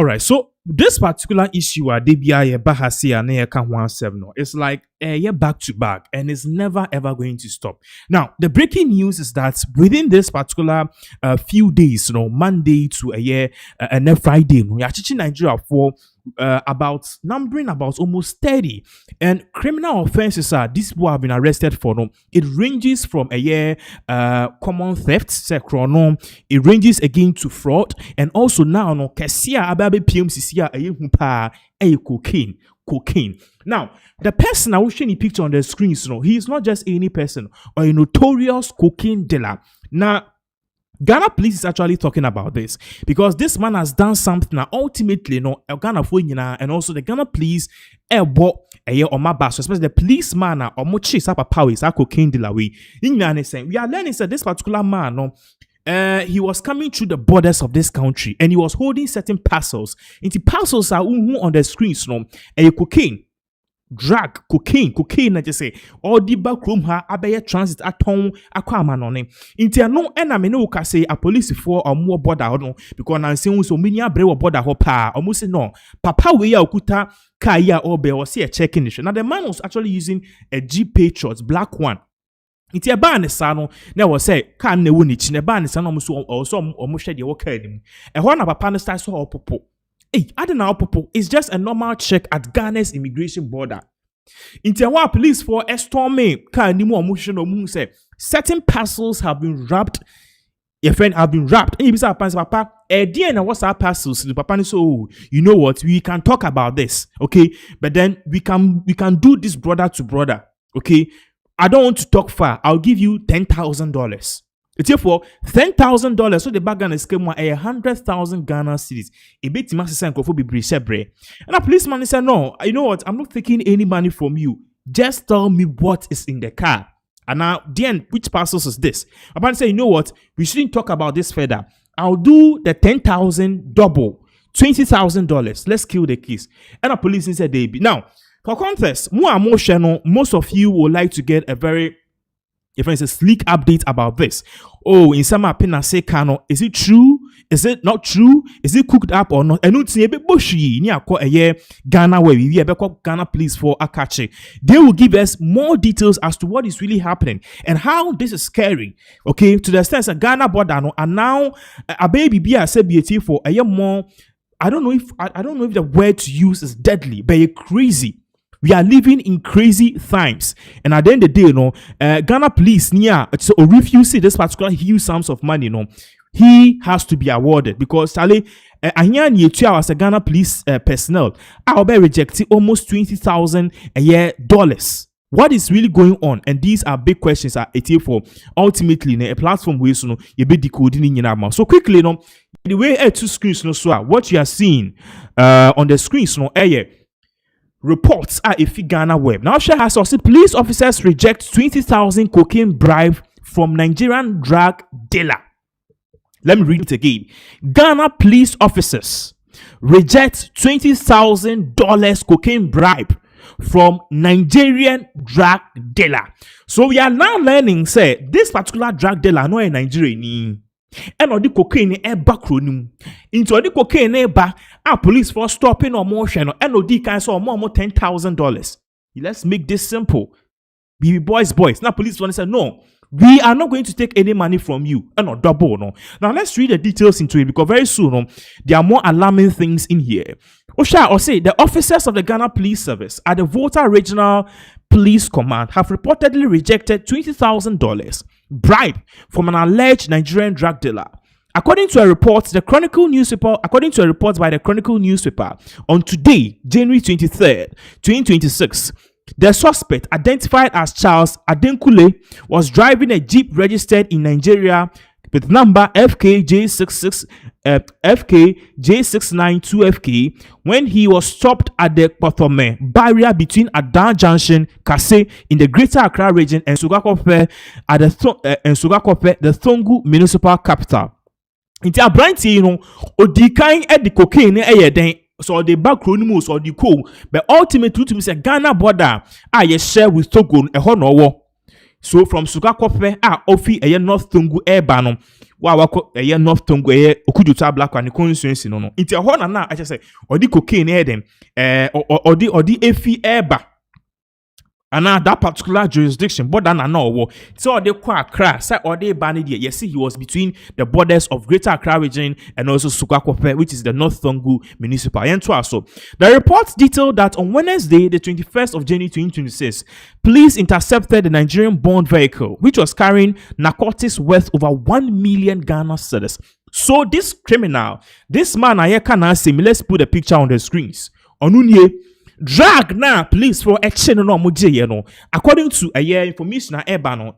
All right, so this particular issue, DBI Bahasi and no, it's like back to back, and it's never ever going to stop. Now, the breaking news is that within this particular few days, Monday to a year and then Friday, we are teaching Nigeria for numbering about almost 30, and criminal offenses are these people have been arrested for. It ranges from a year common theft, it ranges again to fraud, and also now kesia ababe PMCC cocaine. Now, the person I will show you picture on the screen, he is not just any person or a notorious cocaine dealer. Now, Ghana police is actually talking about this because this man has done something that ultimately, Ghana and also the Ghana police on my bass, especially the policeman or more chase up a power is a cocaine dealer. We are learning that this particular man, he was coming through the borders of this country and he was holding certain parcels. And the parcels are on the screens, cocaine. Drug, cocaine, I just say, all the back room ha abaya transit at home, aquaman on him. Intia no enemy no can say a police for or more border no, because I'm saying so many brew border hopa, almost no. Papa we okuta kaya or be or see a checking issue. Now the man was actually using a Jeep Patriots black one. Intia ban sano, now was say, can ne wunich, ne ban sano or some or mushed your working. And one of a panel so popo. Hey, I don't know, Popo. It's just a normal check at Ghana's immigration border. In Tiawa police for a stormy car, say certain parcels have been wrapped. Your friend have been wrapped. And you say, Papa, and what's our parcels? The Papa so you know what? We can talk about this, okay? But then we can do this brother to brother, okay? I don't want to talk far. I'll give you $10,000. It's here for $10,000. So the bargain is came 100,000 Ghana cedis. A bit massive for be brechebre. And a policeman said, no, you know what? I'm not taking any money from you. Just tell me what is in the car. And now, then, which parcels is this? Papa said, you know what? We shouldn't talk about this further. I'll do the 10,000 double, $20,000. Let's kill the case. And a policeman said, they be now for context. Most of you would like to get a very if it's a sleek update about this. Oh, in some Pinaxtv, is it true? Is it not true? Is it cooked up or not? And it's a bit bushy. A year Ghana where we have Ghana police for Akache. They will give us more details as to what is really happening and how this is scary. Okay, to the extent that Ghana border and now a baby be a CBT for a year more. I don't know if the word to use is deadly, but you're crazy. We are living in crazy times, and at the end of the day, Ghana police so refuse this particular huge sums of money. He has to be awarded because Sally, as a Ghana police personnel, I'll be rejecting almost $20,000 a year dollars. What is really going on? And these are big questions. For ultimately, a platform where you be decoding in your so quickly, the way two screens what you are seeing on the screens, reports are a Ghana web. Now, share has also police officers reject 20,000 cocaine bribe from Nigerian drug dealer. Let me read it again. Ghana police officers reject $20,000 cocaine bribe from Nigerian drug dealer. So we are now learning, say, this particular drug dealer no in Nigeria. And on the cocaine backroom into the cocaine our police for stopping or motion and no can so more $10,000. Let's make this simple. Be boys. Now police want to say no. We are not going to take any money from you. And not double no. Now let's read the details into it because very soon there are more alarming things in here. Or say the officers of the Ghana Police Service at the Volta Regional Police Command have reportedly rejected $20,000 bribe from an alleged Nigerian drug dealer. According to a report by the Chronicle newspaper on today, January 23rd, 2026, the suspect, identified as Charles Adenkule, was driving a Jeep registered in Nigeria with number FKJ692FK when he was stopped at the Kotome barrier between Adan Junction, Kase in the Greater Accra region and C0ca at the Thongu municipal capital. Inti abranti odikan e the cocaine den so the backroom or the cool, but ultimately to say Ghana border share with Togo e ho no wo. So from C0ca ofi North Thongu Airbanon, wa wako North Tongo Okuduta Black and constituency no. Inti ho na I just say odi cocaine dem odi efi eba. And now that particular jurisdiction, but then I know so they quite Accra, say or they banned here. You see, he was between the borders of Greater Accra region and also C0ca, which is the North Tongu municipal. And so the reports detailed that on Wednesday, the 21st of January 2026, police intercepted the Nigerian bound vehicle, which was carrying narcotics worth over 1 million Ghana cedis. So this criminal, this man, I can say, let's put a picture on the screens. Onunye. Drag na police for action no moje no according to a year information na eba no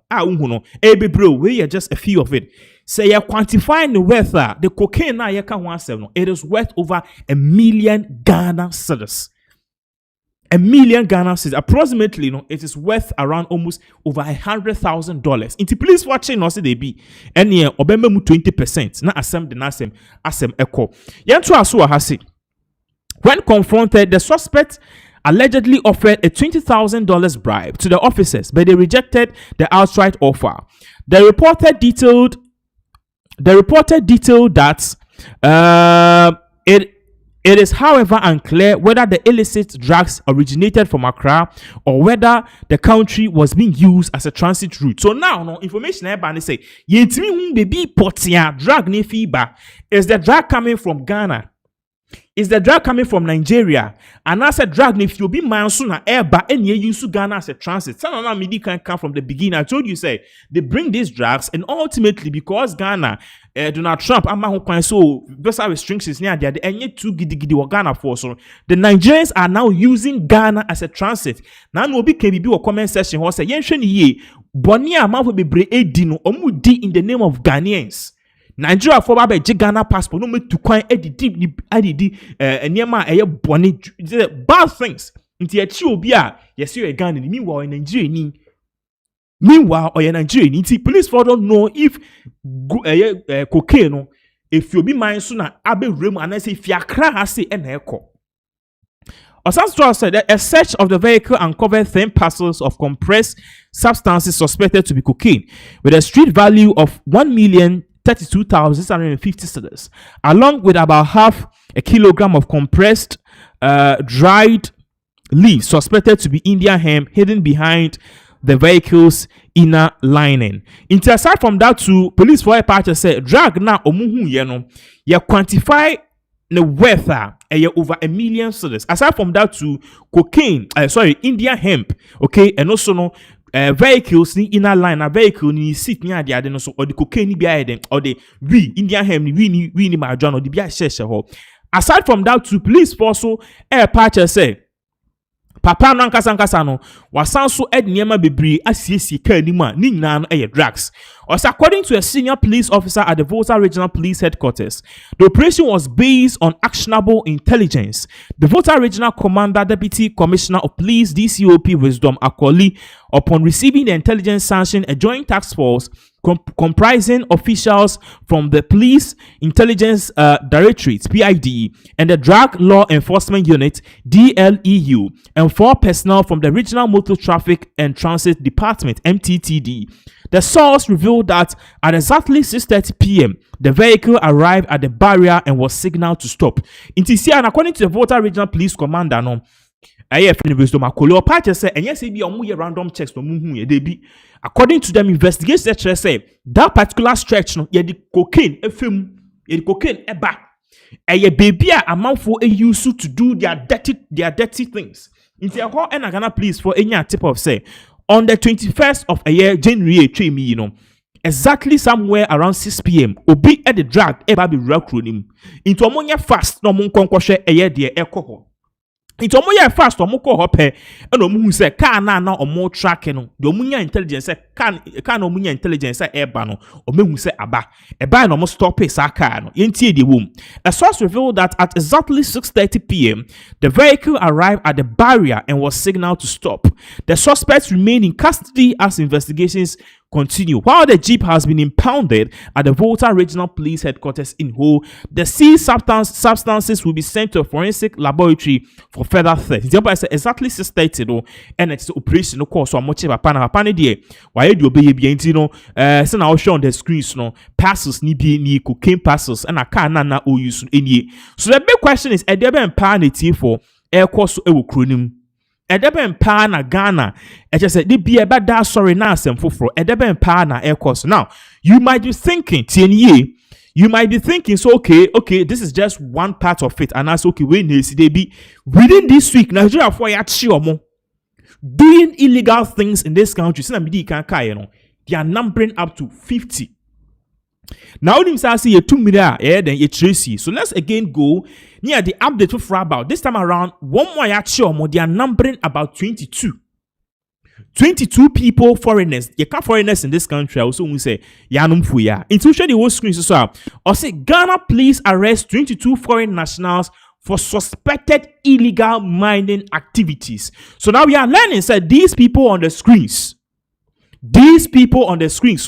no bro we are just a few of it say you quantify the worth the cocaine na you can one no it is worth over 1 million Ghana cedis. 1 million Ghana cedis approximately it is worth around almost over $100,000 into police watching no say they be any obembe mu 20% na asem the asem echo yanto aso ha say. When confronted, the suspect allegedly offered a $20,000 bribe to the officers, but they rejected the outright offer. The reporter detailed that it is, however, unclear whether the illicit drugs originated from Accra or whether the country was being used as a transit route. So now, no information everybody say, "Yentimi baby potia drug ne fiba." Is the drug coming from Ghana? Is the drug coming from Nigeria? And as a drug, if you be mansuna airba and you use Ghana as a transit, some of them can come from the beginning. I told you, say they bring these drugs, and ultimately because Ghana, Donald Trump, so visa restrictions near there, and yet too giddy Ghana for so the Nigerians are now using Ghana as a transit. Now no be KBB or comment section who say yen ye bonia amount be bre edino omudi in the name of Ghanaians. Nigeria for ba Ghana passport no me to kwan edidi enema eye bone bad things nti echi obi a yes you Ghana ni meanwhile in Nigeria ni nti police for don't know if cocaine no if you be mind so na abe rem and say if Accra has say na eko. Osanstro said that a search of the vehicle uncovered thin parcels of compressed substances suspected to be cocaine with a street value of 1,032,650 cedis, along with about half a kilogram of compressed dried leaves suspected to be Indian hemp hidden behind the vehicle's inner lining. Aside from that, too, police for a part said drag na omuhu yeno ya quantify the worth over 1 million cedis. Aside from that, too, cocaine, Indian hemp, okay, and also no. Vehicles ni inner line a vehicle ni seat ni ade no so or the cocaine ni bia dem or the Indian hemp ni we ni marijuana or the bia sheshe ho. Aside from that, to police force air patcher say papa no nkasa no wasan so ed niema bebre asiesie ka animu a ni nyina no drugs. Also, according to a senior police officer at the Volta Regional Police Headquarters, the operation was based on actionable intelligence. The Volta Regional Commander, Deputy Commissioner of Police, DCOP Wisdom Akoli, upon receiving the intelligence sanction, a joint task force comprising officials from the Police Intelligence Directorate (PID) and the Drug Law Enforcement Unit (DLEU), and 4 personnel from the Regional Motor Traffic and Transit Department (MTTD). The source revealed that at exactly 6:30 p.m., the vehicle arrived at the barrier and was signaled to stop. And according to the Volta Regional Police Commander, random checks according to them, investigators say that particular stretch, the cocaine, eba, baby amount for a use to do their dirty things. In the Ghana police for any type of say. On the 21st of January, exactly somewhere around 6 p.m., Obi at the drag eba be recruiting into ammonia fast no mun konkoshe de alcohol. Into ammonia fast or moko hope and omu say can na or more tracking no the omunya intelligence can omunya intelligence eba no or me say aba eba no mo stop sa car no yentie the womb. A source revealed that at exactly 6:30 p.m. the vehicle arrived at the barrier and was signaled to stop. The suspects remain in custody as investigations continue. While the jeep has been impounded at the Volta Regional Police Headquarters in Ho, the seized substances will be sent to a forensic laboratory for further test. Example, I said exactly 6:30 and it's operation no course so much papa ne de why do obey bi enti no so now show on the screens no passes ni bi ni cocaine passes and a car na o use enie. So the big question is edebe empa na tie for air course e wo kronim edebe empa na Ghana e just say the be eba da sorry na asem foforo edebe empa na air course. Now you might be thinking tie you might be thinking, so okay, this is just one part of it, and that's okay. When they be within this week, Nigeria for ya doing illegal things in this country. They are numbering up to 50. Now, you see 2 million, then you tracy. So let's again go near the update for about this time around. One more they are numbering about 22. 22 people, foreigners. You can't foreigners in this country. I also say, Yanum Fuya. Intuition the whole screen so or say Ghana police arrest 22 foreign nationals for suspected illegal mining activities. So now we are learning that these people on the screens,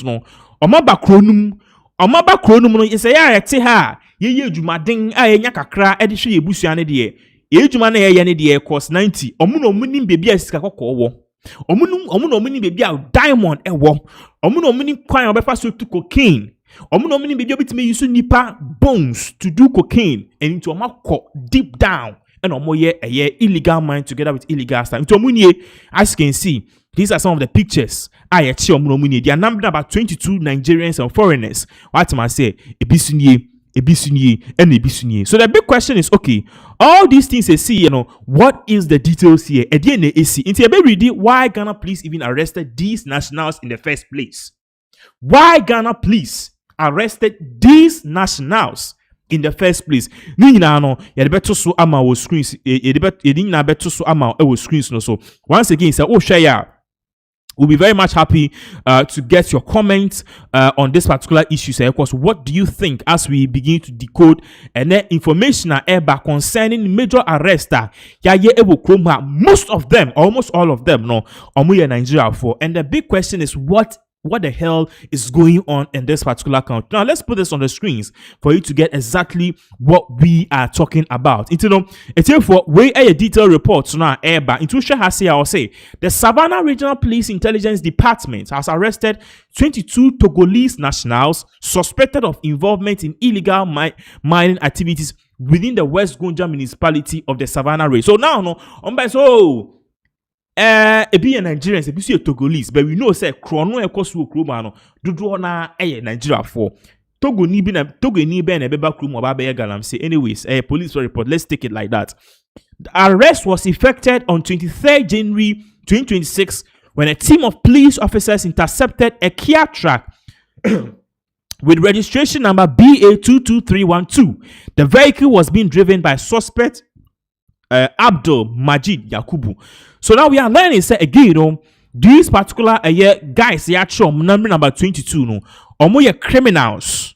no, omaba kronum no is ya te ha ye jumaden a nya kakra e de hwe ebusua ne de e juma na ye ne de cost 90 omuno munim bebi asika kokko omuno bebi a diamond ewo omuno kwan obefa so to cocaine omuno bebi obitime use nipa bones to do cocaine and into omakọ deep down and omoye illegal mine together with illegal stuff into omunye. As you can see, these are some of the pictures. They are numbering about 22 Nigerians and foreigners. What am I say? Ebisunye, and Ebisunye. So the big question is, okay, all these things they see, what is the details here? At the end, they see. Into a why Ghana police even arrested these nationals in the first place? Why Ghana police arrested these nationals in the first place? So ama screens. So once again, say share. We'll be very much happy to get your comments on this particular issue. So, of course, what do you think as we begin to decode and then information concerning major arrests? Most of them, almost all of them, no, Nigeria for. And the big question is what the hell is going on in this particular country? Now, let's put this on the screens for you to get exactly what we are talking about. It's for way a detailed report now. I'll say the Savannah Regional Police Intelligence Department has arrested 22 Togolese nationals suspected of involvement in illegal mining activities within the West Gonja municipality of the Savannah region. So now, it be a Nigerians, it be a Togolese, but we know say Chrono Ekosu Krumano, Dudu na Nigeria for Togo ni ben a beba krum or galam say. Anyways, a police report. Let's take it like that. The arrest was effected on 23rd January 2026 when a team of police officers intercepted a Kia truck with registration number BA22312. The vehicle was being driven by suspect Abdul Majid Yakubu. So now we are learning say again, these particular guys number 22 no criminals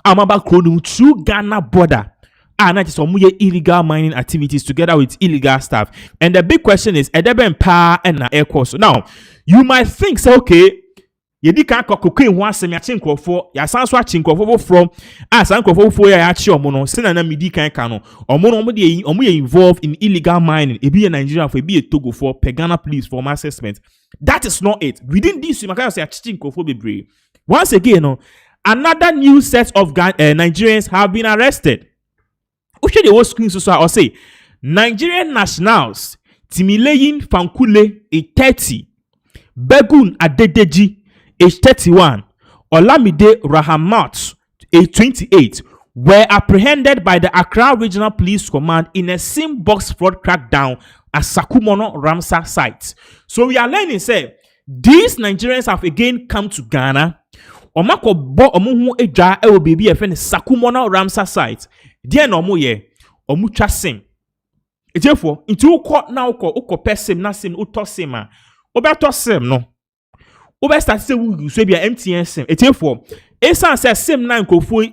amaba kronum through Ghana border and that is illegal mining activities together with illegal stuff. And the big question is edebe power and na air course. Now you might think so, okay, yedi kan cocaine one sem ya chinkrofo ya sanso chinkrofo from sankrofo ya chi no se na midi kan no omo involved in illegal mining e be in Nigeria for e be a Togo for Ghana police for assessment. That is not it. Within this you can say chinkrofo bebre. Once again, another new set of Nigerians have been arrested. Uche the whole screen so I'll say Nigerian nationals Timileyin Fankule a 30, Begun Adedeji age 31, Olamide Rahamat, age 28, were apprehended by the Accra Regional Police Command in a same box fraud crackdown at Sakumono Ramsar site. So we are learning, say, these Nigerians have again come to Ghana. Omako bo omuhu eja ewo baby efe ne Sakumono Ramsar site. Dear no mo ye, omu twa sim. Therefore, into uko na uko pesim na sim utosima. Obeto sim no. Obe start say we so be MTN sim. Therefore, esan say sim na nkofo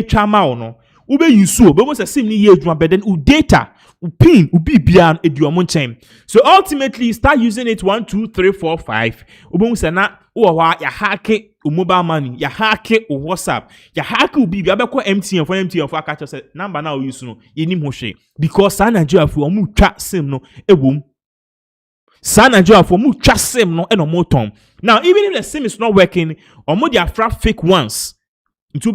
twa ma no. Ube yusu obe mo say sim ni ye adwuma but then u data, u pin, u bibia eduomo nchen. So ultimately start using it 1 2 3 4 5. Obe mo say na wa ya hack mobile money, ya hack WhatsApp, ya hack ubi abekọ MTN for aka say number na use no yenim ho hwe because sa Nigeria for mu twa sim no ewom. Sa Nigeria for mu twa sim no e no mo tom. Now even if the sim is not working, omo dey afra fake ones. Ntu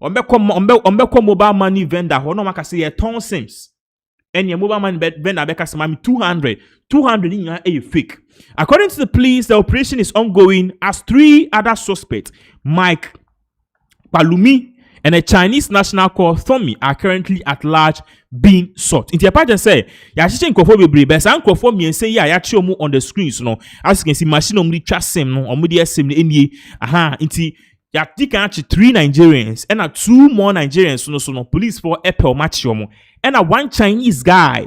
Ombeko mobile money vendor ho no maka say ye ton sims. And your mobile money vendor beka say 200 in a fake. According to the police, the operation is ongoing as 3 other suspects, Mike Palumi and a Chinese national called Thomi, are currently at large being sought. Inti apart say, ya chichen krofo bebre, but san krofo mi say ya chi omo on the screens no. As you can see, machine omri twa sim no, omo dey sim ni inti ya tika actually 3 Nigerians and 2 more Nigerians no police for Apple match yomo. And one Chinese guy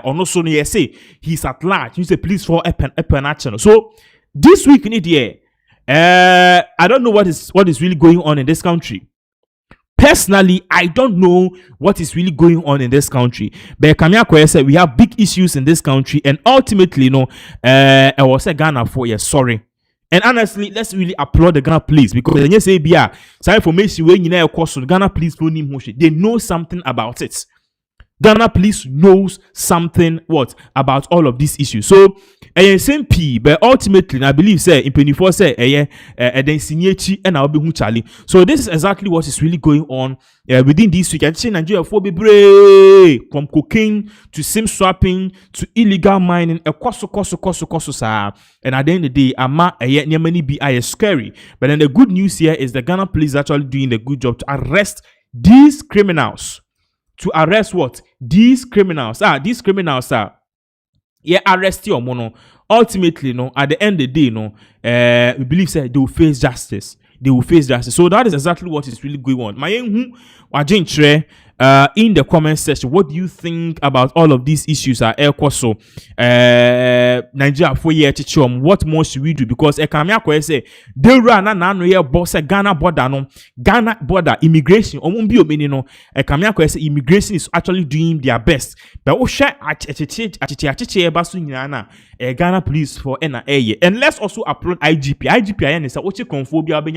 or no so no say he's at large. You say police for Apple action. So this week in the I don't know what is really going on in this country. Personally, I don't know what is really going on in this country. But Kamia said we have big issues in this country, and ultimately, I was a Ghana for sorry. And honestly, let's really applaud the Ghana police because when you say some information when you know Ghana police they know something about it. Ghana police knows something about all of these issues. So same P, but ultimately I believe say in 24 say then signature and I'll be Charlie. So this is exactly what is really going on within this week. I say Nigeria for from cocaine to SIM swapping to illegal mining, koso. And at the end of the day, ama many be scary. But then the good news here is the Ghana police is actually doing a good job to arrest these criminals. To arrest what? These criminals. These criminals are arrest your mono. Ultimately, at the end of the day, we believe say they will face justice. They will face justice. So that is exactly what is really going on. My in the comment section, what do you think about all of these issues? So Nigeria for year chichom. What more should we do? Because Ekamia say they run no here boss Ghana border immigration. Ekamia say immigration is actually doing their best. But Ghana police for NIA. And let's also applaud IGP. IGP is a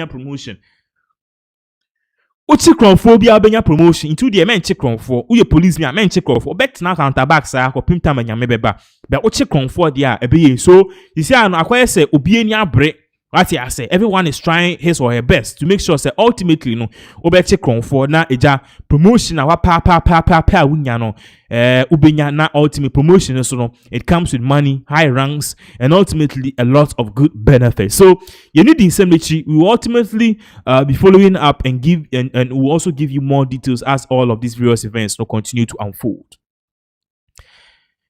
promotion. Uchi chromophobia benya promotion into the men check for uye police me men check for bet na counter back sa ko pimta manya mebeba but uchi chromophobia dia ebe so you see an akwai say obi eni abre what I say everyone is trying his or her best to make sure say ultimately obe check for na eja promotion na wa pa wunya no ubenya na ultimate promotion so it comes with money, high ranks, and ultimately a lot of good benefits. So you need the symmetry. We will ultimately be following up and give and we'll also give you more details as all of these various events will continue to unfold.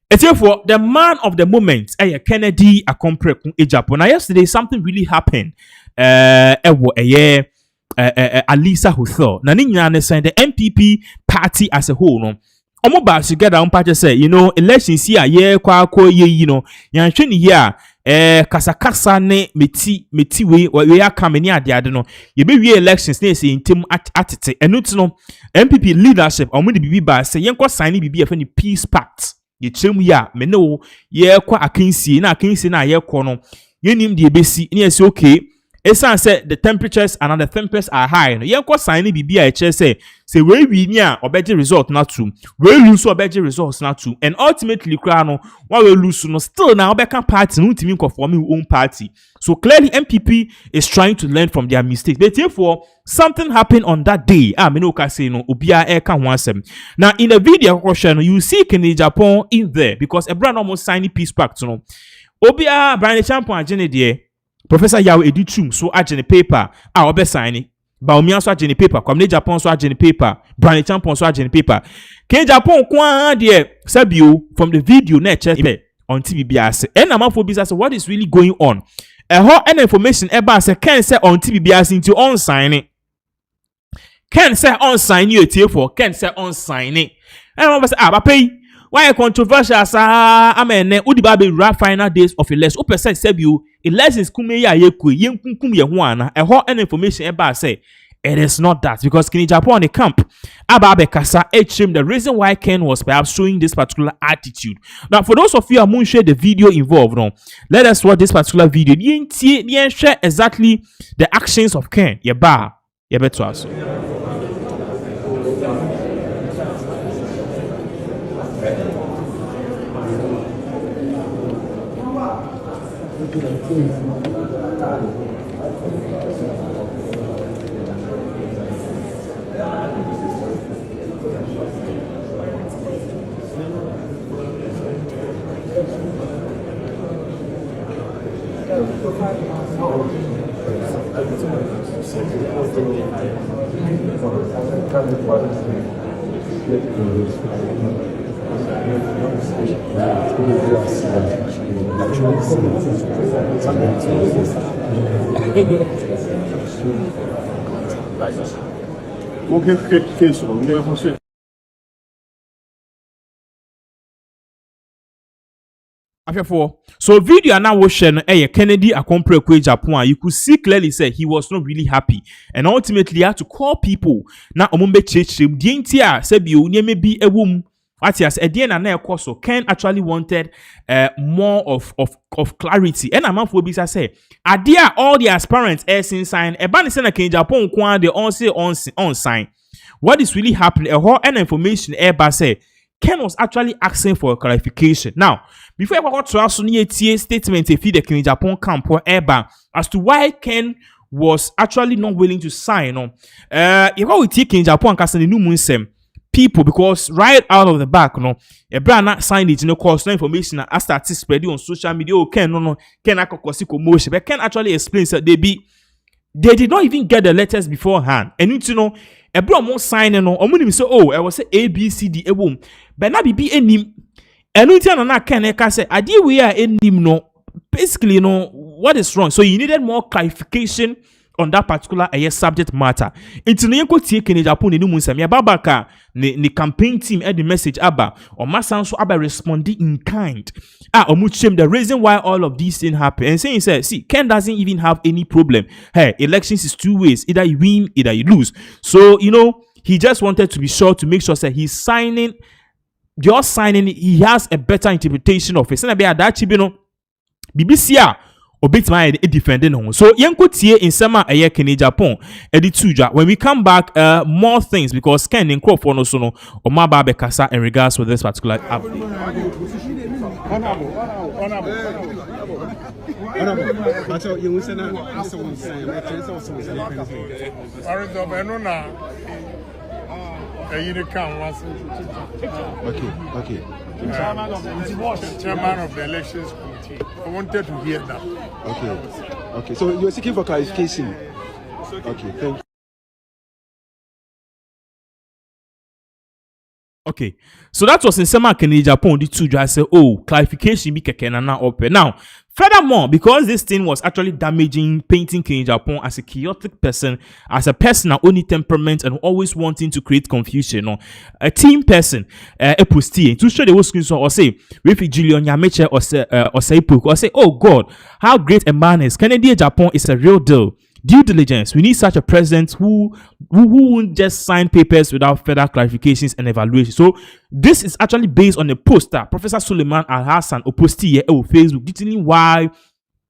And therefore, the man of the moment, Kennedy Akompre Japan. Now, yesterday something really happened. Alisa who thought the MPP party as a whole no. Omo ba together on party say elections here kwa yanhwe ni here kasakasa ne meti we aka mani ade no ye be wie elections na say ntem atete eno ti no MPP leadership omo de bibi ba say yenko sign bibi e fa ni peace pact ye chrem ya me ne wo ye kwa akansie na ye kɔ no yenim de ebesi na ye say okay. Esan say the temperatures and the temperatures are high. Yenko sign bibi a eche say we win ya obeje result na two. We lose obeje results na two. And ultimately no while we lose no still now obeka party no timi conform own party. So clearly MPP is trying to learn from their mistakes. But therefore something happened on that day. Me no ka say no obia e ka ho asem. Now in the video question you see Kennedy Japan in there because a brand almost signing peace pact no. Obia Brian Champion agene there. Professor Yao Edichum so agene paper obe signing Baumia so agene paper Kwamne Japan so agene paper Brand Champion so agene paper Ken Japan kwa there Sabio from the video na check on TVBS and amafo bisa what is really going on any information eba say Ken say on TVBS into on signing Ken say on sign you for Ken say on signing and I say pay why controversial sa amene udiba be final days of election opese say you elections kume ya yeku yenkunkum ye ho ana any information eba say It is not that, because Kenny Japan the camp Ababe Kasa him the reason why Ken was perhaps showing this particular attitude. Now, for those of you who share the video involved, no, let us watch this particular video. You share exactly the actions of Ken. Yeba, to us. So video now was shared Kennedy Akompre Japan. You could see clearly say he was not really happy, and ultimately had to call people. Now omumbe church him. Dientia said you maybe a womb. Atias again and now so Ken actually wanted more of clarity. And I'm for bisa say adia all the aspirants sin sign a ban send a Japan kwa the on sign. What is really happening? A whole information say Ken was actually asking for a clarification. Now, before I got to ask a statement if the Ken Japan camp or Eba as to why Ken was actually not willing to sign on. If I would take Ken Japan cast the new Munsem people, because right out of the back, a brand not signed it, cause no information. I started spreading on social media. Oh, Ken, Ken motion, but Ken actually explains that they did not even get the letters beforehand. And you know, a bro more signing no, or say, oh, I was say A, B, C, D, a boom. But now be any, and you tell na Ken say, I did we are in him no. Basically, what is wrong? So you needed more clarification on that particular subject matter. It's no yanko tie Ken Japan ni mu nsam ya babaka ni campaign team the message aba or masanso aba responding in kind. The reason why all of these things happen, and saying said, see, Ken doesn't even have any problem. Hey, elections is two ways: either you win, either you lose. So he just wanted to be sure to make sure that he's signing. You're signing. He has a better interpretation of it. So that BBC obit my defending home. So yanko tie in summer a Ken Japan edituja. When we come back, more things, because Ken in crop no sono or my babe kasa in regards with this particular update. Okay. Chairman of the elections committee. I wanted to hear that. Okay. So you're seeking for clarification. Okay, thank you. Okay, so that was in summer Ken Japan. The two just say, oh, clarification be kekenana open. Now, furthermore, because this thing was actually damaging, painting Ken Japan as a chaotic person, as a person of only temperament and always wanting to create confusion, a team person, a posti to show the whole screen or say, with Julian Yameche or say, oh God, how great a man is. Kennedy Japan is a real deal. Due diligence. We need such a president who won't just sign papers without further clarifications and evaluation. So this is actually based on a poster Professor Suleiman Al Hassan posted on Facebook, detailing why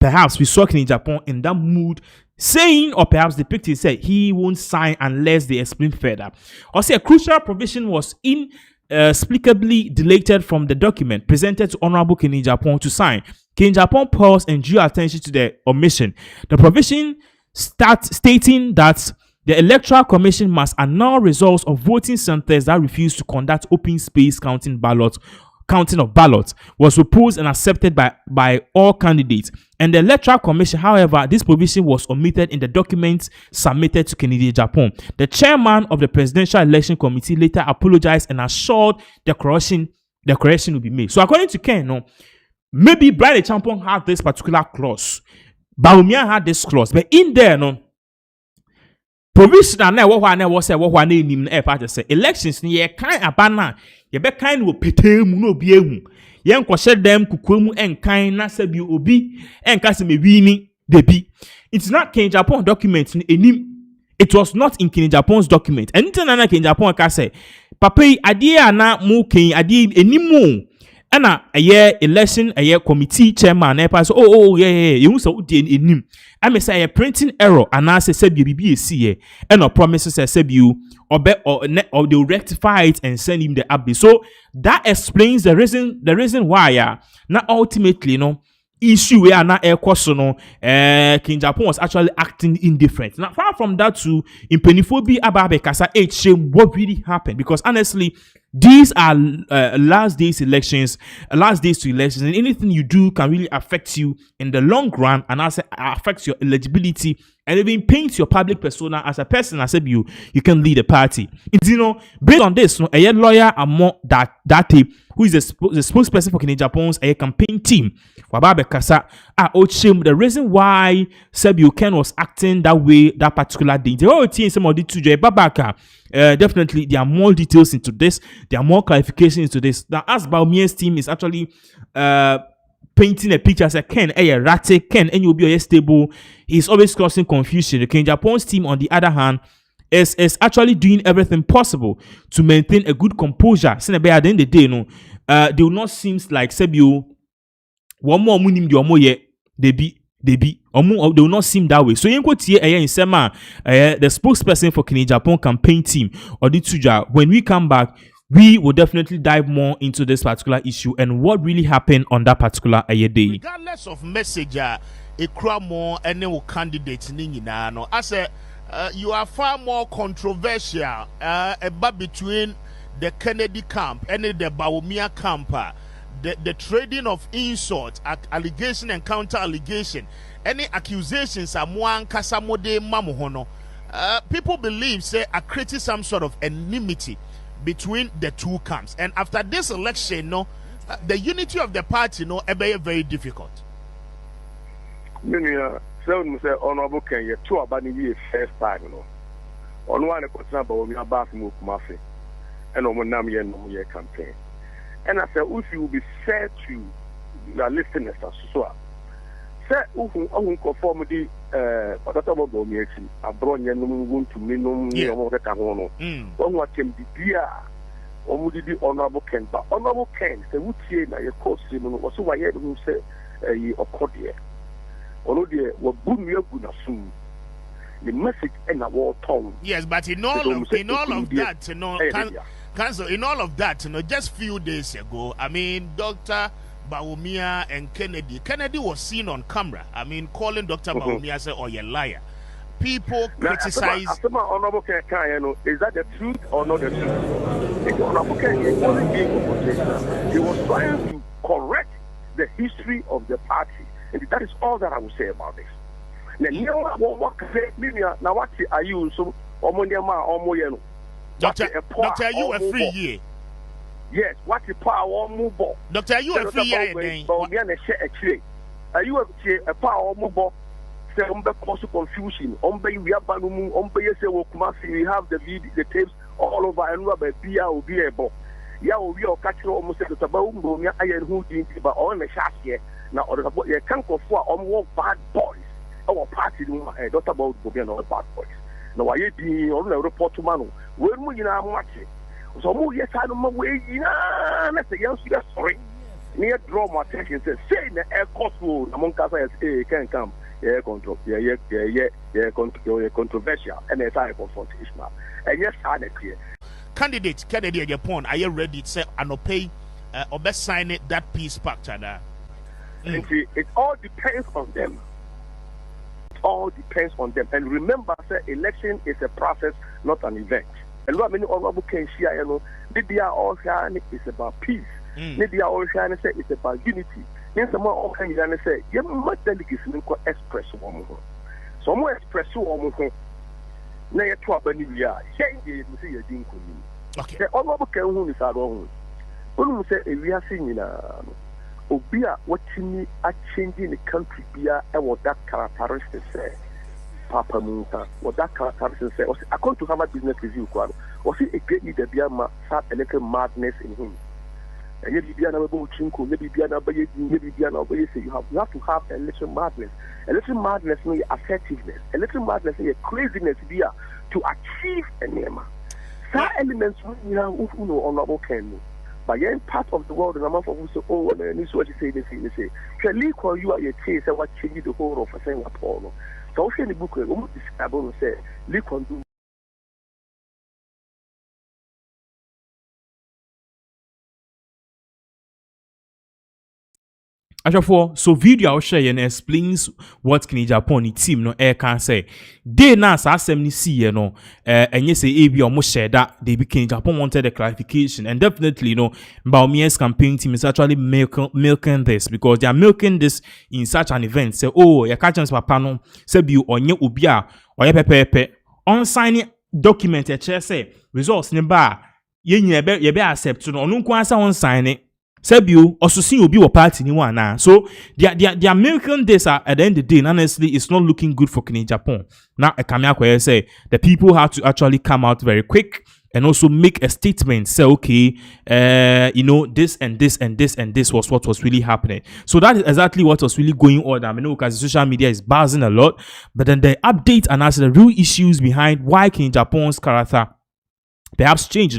perhaps we saw Ken Japan in that mood, saying or perhaps depicted said he won't sign unless they explain further. Or say a crucial provision was inexplicably deleted from the document presented to Honorable Ken Japan to sign. Ken Japan paused and drew attention to the omission. The provision stating that the Electoral Commission must annul results of voting centers that refuse to conduct open space counting of ballots was proposed and accepted by all candidates. And the Electoral Commission, however, this provision was omitted in the documents submitted to Ken Japan. The chairman of the Presidential Election Committee later apologized and assured the correction will be made. So according to Ken, maybe Brian Champion had this particular clause. Baumia had this clause, but in there, provisional na was say elections ni kind abana ye be kind wo petemu no obi ehu ye nkoshe dem kukwemu enkan na sabi obi enka se me wini debi. It's not Ken Japan document ni enim It was not in King Japan's document. And then King Japan can say, Papa, idea na mu king idea anymore. And a year election, a year committee chairman, yeah, you so in him. I may say a printing error, and I say BBC, and no promises I said you or they'll rectify it and send him the update. So that explains the reason why now ultimately, issue where na air question King Japan was actually acting indifferent. Now far from that to in Penifobi Ababe Kasa shame what really happened, because honestly these are last days to elections, and anything you do can really affect you in the long run, and also affects your eligibility and even paints your public persona as a person as if you can lead a party. It's, based on this, a lawyer among that tape who is the spokesperson for King Japan's campaign team, Wababe Kasa, the reason why Sebiu Ken was acting that way that particular day. Some of the two Babaka. Definitely there are more details into this, there are more clarifications into this. Now, as Baumia's team is actually painting a picture as a Ken, a erratic Ken, and you'll be a stable, he's always causing confusion. The King Japan's team, on the other hand, is actually doing everything possible to maintain a good composure. At the end of the day, they will not seem like Sebiu one more munim the omo ye they be they will not seem that way. So you go to in Sema, the spokesperson for King Japan campaign team or the Tuja. When we come back, we will definitely dive more into this particular issue and what really happened on that particular day. Regardless of message, a crowd more any candidate no. I say you are far more controversial about between the Kennedy camp and the Bawumia camp. The trading of insult, allegation and counter allegation, any accusations are more kasamode mamuhono. People believe are creating some sort of enmity between the two camps, and after this election, the unity of the party, is very difficult. Say honorable Ken, you two about the first time, on one question about me about move Mafi, and on one year campaign. And I said, if you will be fair to your listeners, so say, who conform the about Bomiachi, a brown young to minimum, the Cahono, one what can be dear, or would it be honorable Ken, but honorable Ken, the would say that your course, was so I had who say, a cordier. Or dear, what boom your good assume. The message and a war tongue. Yes, but in all of that, Council, in all of that, just few days ago, I mean, Dr. Bawumia and Kennedy was seen on camera. I mean, calling Dr. Bawumia say, "Oh, you're a liar." People criticize. Is that the truth or not the truth? He was trying to correct the history of the party, and that is all that I will say about this. Now, what are you so? Doctor, you a free year. Yes, what the power move? Doctor, you a free year. Are you a power move? Say, cause confusion. We have we have the tapes all over, and we are be able. Yeah, we are catching almost the Tabaum, I who didn't, but on the shaft here. Now, you can't go for more bad boys. Our party, Dr. Bob Bobian, bad boys. No, I did on the report to Manu. When we are watching, so yes, I don't know where you are. Let's say, yes, sorry. Near draw my attention, say the air cost among Casa can come. Yeah, control, controversial, and a type of confrontation. And yes, I clear. Candidate, Kennedy, at your point, are you ready to say, and pay or best sign it that peace pact? It all depends on them. All depends on them. And remember, sir, election is a process, not an event. And what many honorable can share, maybe all shine is about peace. Maybe all shine say it's about unity. Then someone all can say, you must delegates express one more. So more express one more. Now you're 12 and you are saying see a dink. Okay, honorable can who is our own. When we say we are seeing Obia, what me are changing the country, beer, and what that characteristic say, Papa Munka, what that characteristic say, was according to Harvard Business Review, was he a great leader, beer, start a little madness in him. and you be another chinko, maybe be another maybe be another say you have to have a little madness. A little madness means effectiveness. A little madness means craziness here to achieve a name. Some elements we know honorable can. But you're part of the world, and I'm not going to say, oh, and this is what you say, they say. Surely, you are your case, and what change the whole of a saying Apollo. So, in the book, we will describe and say, look on do. Actually, so video I'll share and explains what Kini Japan team no air can say. They now say see no and yes say AB almost share that they became Japan wanted a clarification and definitely Baumia's campaign team is actually milking this because they are milking this in such an event. Say oh you catch us papa no say you onye ubia or pepe on signing document say results ne ba ye be accept no no kwansa on sign Sebio also see you be a party ni one so the American days are at the end of the day honestly it's not looking good for Kini Japan. Now I come here say the people have to actually come out very quick and also make a statement say okay this and this and this and this was what was really happening. So that is exactly what was really going on. I mean because social media is buzzing a lot, but then the update and answer the real issues behind why Kini Japan's character perhaps change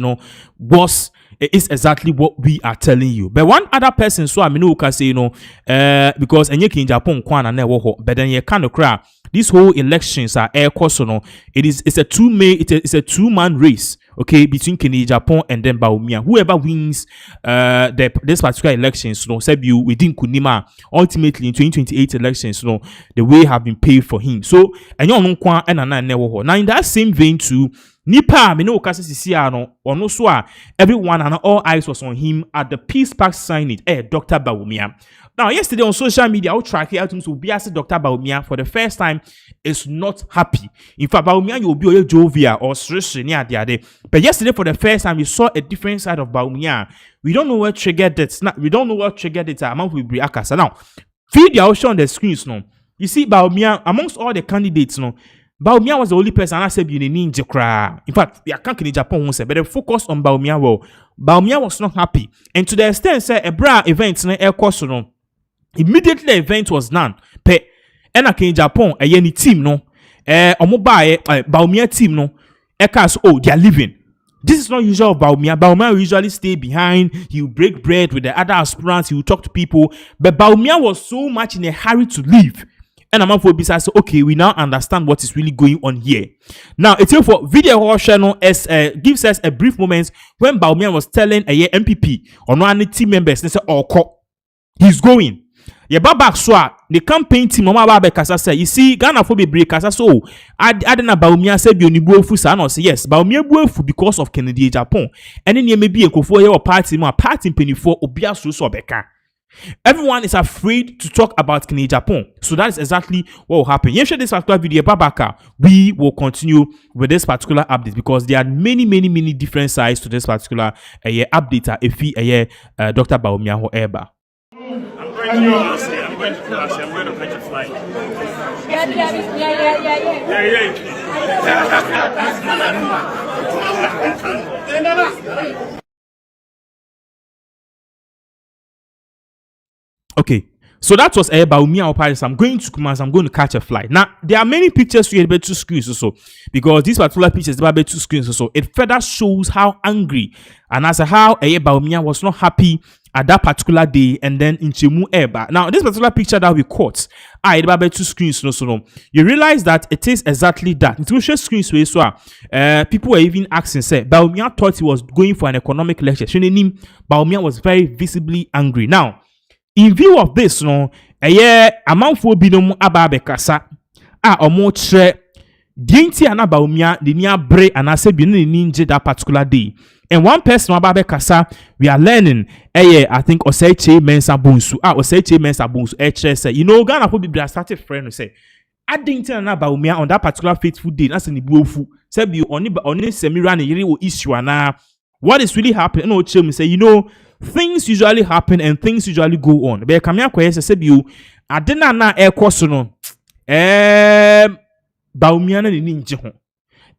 was it is exactly what we are telling you. But one other person, so I mean, can say, because in Japan, but then you kind of cry. These whole elections are air course, it's a two-man race, okay, between Kini Japan and then Baumia. Whoever wins this particular elections, said you within Kunima, ultimately in 2028 elections, the way have been paid for him. So and you know, now in that same vein too. Nipa, me no kasi sisiano, or no swa, everyone and all eyes was on him at the Peace Park signing, Dr. Baumia. Now, yesterday on social media, I'll track it out to be as Dr. Baumia for the first time is not happy. In fact, Baumia will be a jovial or near the other. But yesterday, for the first time, we saw a different side of Baumia. We don't know what triggered that. We don't know what triggered it. Among will be Akasa. Now, video I'll show on the screens. You see, Baumia, amongst all the candidates, Baumia was the only person I said you need to cry. In fact, I can't in Japan once, but the focus on Baumia. Well, Baumia was not happy, and to the extent say a bra event in air course immediately the event was done. Pe, and I came in Japan a yeni team Baumia team cast they are leaving. This is not usual of Baumia. Baumia will usually stay behind. He will break bread with the other aspirants. He will talk to people, but Baumia was so much in a hurry to leave. And I'm for besides so okay, we now understand what is really going on here. Now it's here for video channel as gives us a brief moment when Baumia was telling a MPP or no any team members they say he's going. Yeah, back so the campaign team mama babe kasa say you see Ghana for be break kasa so I didn't Baumia say bi onibuofu sa no say yes Baumia buofu because of Kennedy Japan and then maybe ekofo here or party penifo obia so beka. Everyone is afraid to talk about Kini Japan. So that is exactly what will happen. You share this particular video, Babaka. We will continue with this particular update because there are many different sides to this particular update. If Dr. Baumia or Eba. I'm going to catch a flight. Yeah. Okay, so that was Baumia or Paris. I'm going to Kumasi. I'm going to catch a flight. Now, there are many pictures we had two screens also because these particular pictures about two screens also. It further shows how angry and as how Baumia was not happy at that particular day and then in Chemu Eba. Now, this particular picture that we caught, about two screens no. You realize that it is exactly that. It's two screens where so people were even asking, say, Baumia thought he was going for an economic lecture. Baumia was very visibly angry. Now, in view of this, amount for binom ababe kasa omo tre dinti ana Baumia the near bre and ase bi ninje that particular day. And one person ababe kasa we are learning I think Oseiche Mensa Bonsu Oseiche Mensa Bonsu say Ghana for be started friend say adinti ana Baumia on that particular fateful day na se ni buofu say bi oni semira na yiri wo issue ana what is really happening no chem say things usually happen and things usually go on. But come here kwese say you adena na ekoso no Baumia na ni nje ho.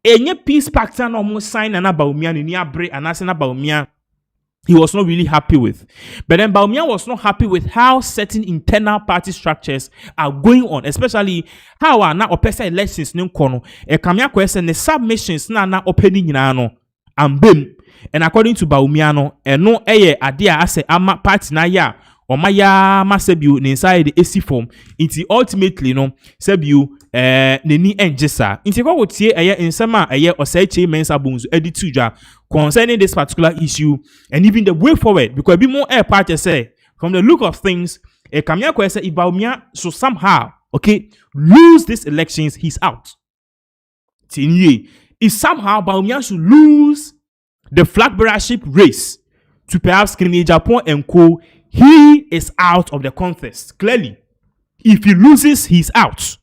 Enye peace pact na omo sign na Baumia ni abre anase na Baumia he was not really happy with. But then Bawumia was not happy with how certain internal party structures are going on, especially how are now opesa elections no kono. E kamia kwese ne submissions na opening no ambem. And according to Bawumia no, no eye adia ase ama party na ya Omaya masebiu ni inside the AC form. Inti ultimately no sebiu neni enjesa. Inti kwa wotie eye insema eye osaiche mensa bonzu edituja concerning this particular issue and even the way forward, because be more air party say from the look of things kamia kwa say if Bawumia so somehow lose these elections, he's out. Tinye if somehow Bawumia should lose the flag bearership race to perhaps Kenya Japan and co, he is out of the contest. Clearly, if he loses, he's out.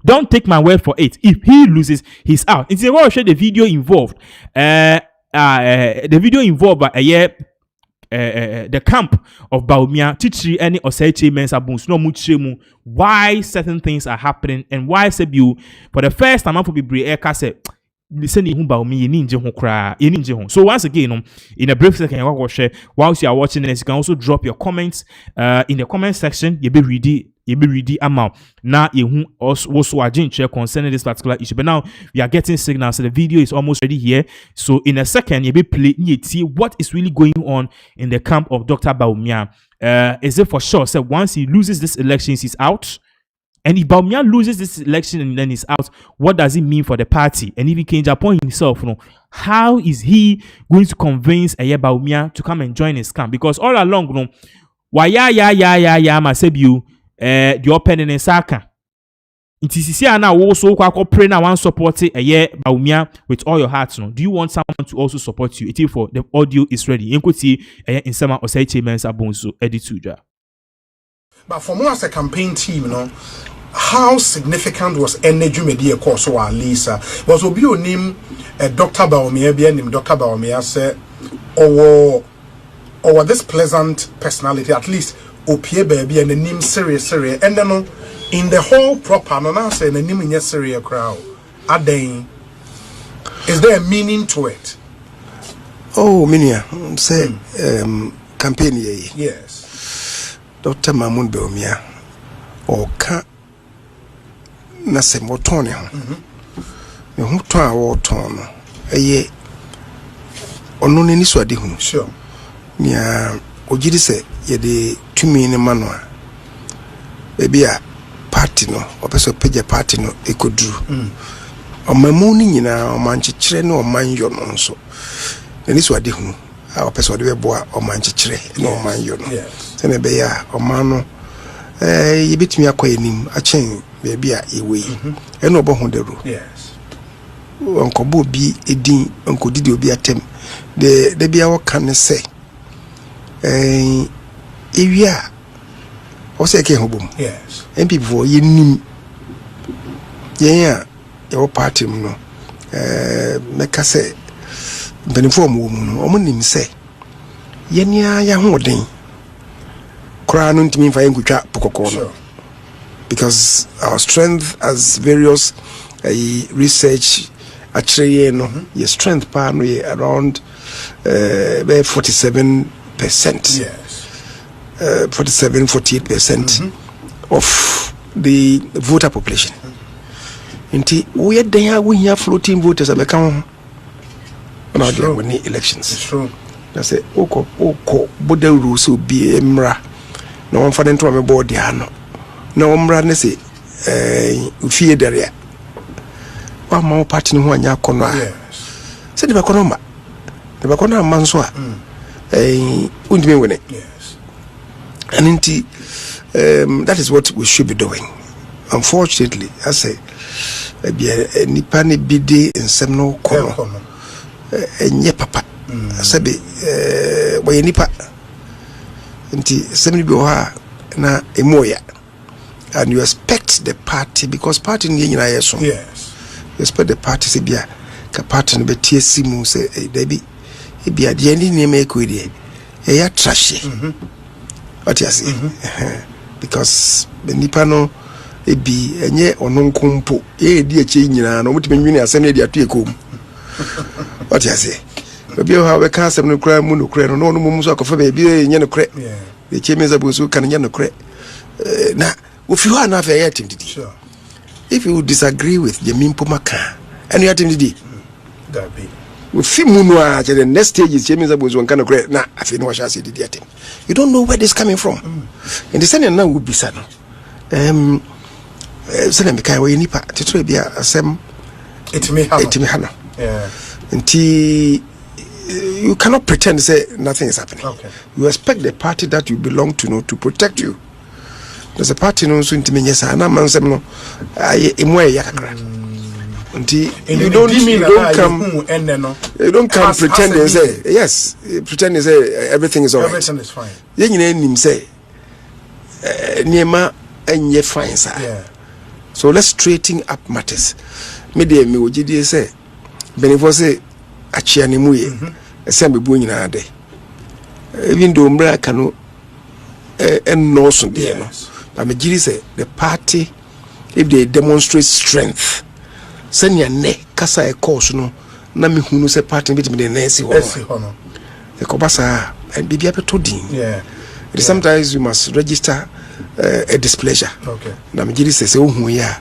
Don't take my word for it. If he loses, he's out. It's a share the video involved. The video involved the camp of Bawumia, Tichi, any Osaiche Mensa Bones, no muchemu, why certain things are happening and why Sebu for the first time for be Eka said. So once again, in a brief second, whilst you are watching this, you can also drop your comments in the comment section. You be ready amount. Now you also are concerning this particular issue. But now we are getting signals, so the video is almost ready here. So in a second, you be play see what is really going on in the camp of Dr. Bawumia. Is it for sure? So once he loses this elections, he's out. And if Bawumia loses this election and then he's out, what does it mean for the party? And if he can Japan himself, how is he going to convince Bawumia to come and join his camp? Because all along, the opening in C0ca. It is here now also pray now and support Bawumia with all your heart. Do you want someone to also support you? It is for the audio is ready. You could see in some Osaiche Mensa Bonsu edituja. But for more as a campaign team, how significant was energy media course or Lisa? Was Obio name Dr. Bawumia, name Dr. Bawumia say, or this pleasant personality, at least Opie baby and the name serious, and then in the whole proper, and I say the name in your serious crowd, is there a meaning to it? Oh, Minia, say campaign, yes. Dr. Mamun Bawumia or ka na se motone ho me ho to a wo ton no eye ono ne ni so ade hu sure nya ogidi se ye de tumi ne mano a bebi a party no opeso page party no ekoduru omamu ni nyina omanchekire ne omanyo no nso ne ni so ade hu a opeso de beboa omanchekire ne omanyo no sene be ya omano yebetimi akoyenim achen bebi a ewe eno obo deru yes onkobo bi edin onkodidi obi atem de bia wo kan se ewia o se ke hobom yes MPV yenim yenya yo party mu no meka se benefo mu no omonim se yenia ya hoden kra no ntimi fa yenkutwa pokoko no because our strength as various research actually your strength pa no around 47%, yes 47-48% of the voter population. Inti we den we here floating voters abeka on our elections. It's true. That's it. Oko boda rules will be emra. No one for them to have board no. No umra ne say ufie dere. Wa ma party no anya kono a. Yes. Say de bakono ma. De bakono manso a. Undime wene. Yes. And inti that is what we should be doing. Unfortunately, I say nipa ne bidi nsem no kono. Enye papa. Sabe we nipa. Inti semni bi ha na emoya. And you expect the party because party ni nyina yeso. Yes. You expect the party se bia ka party no betie simu se debi e bia de ni ne make we de e ya trash. What you say? Because the nipa no e bi enye ononkompo e di eche nyina no mutime nwini asem e di atu ekom. What you say? Baby, how we can't say no cry, no cry, no mumu so for baby, no cry. The chairman is a can no cry. Now, if you are not fair, sure. If you disagree with the Mimpomaka, and you are to that be. With Fimunwa, the next stage is James was one kind of great. Now, I think what I said, you don't know where this coming from. And the same now would be sad. Send me kind of nipa to try be a sem. It may have. Yeah. Until you cannot pretend to say nothing is happening. Okay. You expect the party that you belong to know to protect you. There's a party no so intimate yes, and I'm saying no. You don't come pretend and say yes, pretend and say everything is all right. Everything is fine. You name say Niema and ye fine sir. Yeah. So let's straighten up matters. Media me would you say Benifo say achiani muye sembe bu nyina de. Even though mbra kanu and no so there no. But me giri say the party if they demonstrate strength senya ne kasa e course no na me hunu se party bit me de na si hono e ko basa and bibia beto din sometimes you must register a displeasure. Okay. Na me giri se ohun ya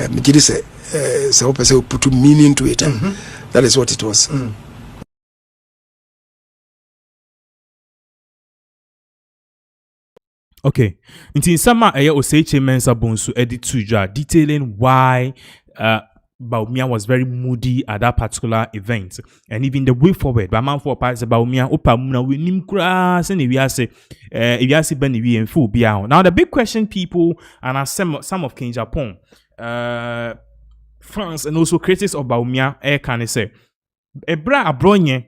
me giri se se put meaning to it. That is what it was. Okay. In summer, Oseche Mensa Bonsu edit to detailing why Bawumia was very moody at that particular event, and even the way forward. But man for parts Bawumia Opamuna we nimkras and if you see Benny we and full be out. Now the big question people and some of King Japan fans and also critics of Bawumia can say Ebra Abronye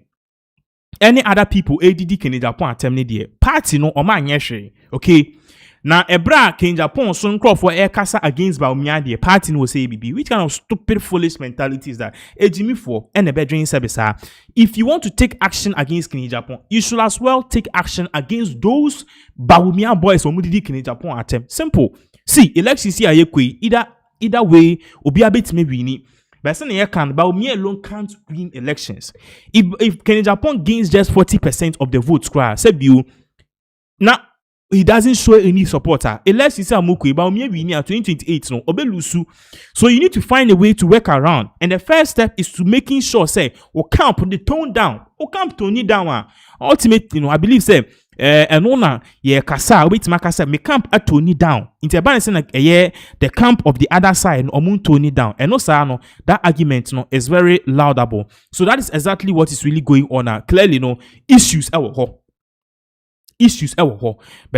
any other people ADD King Japan attempt there party no or man yeshe. Okay. Now, Ebra King Japan soon call for air kasa against Bawumia the party no say BB. Which kind of stupid, foolish mentality is that? Jimmy for and a bedroom service. If you want to take action against King Japan, you should as well take action against those Bawumia boys or Mudidi King Japan attempt. Simple. See, elections here either way, obi a bit maybe ni. But saying here can Bawumia alone can't win elections. If King Japan gains just 40% of the votes, say you now. He doesn't show any supporter. Unless he say Amukwe, but maybe in 2028 no obelusu. So you need to find a way to work around. And the first step is to making sure say o camp put the tone down. O camp tone it down. Ultimately, I believe say and ona ye kasa wait makasa me camp at tone down. Into balance like the camp of the other side no omun tone down. And no sir no that argument no is very laudable. So that is exactly what is really going on. Clearly no issues but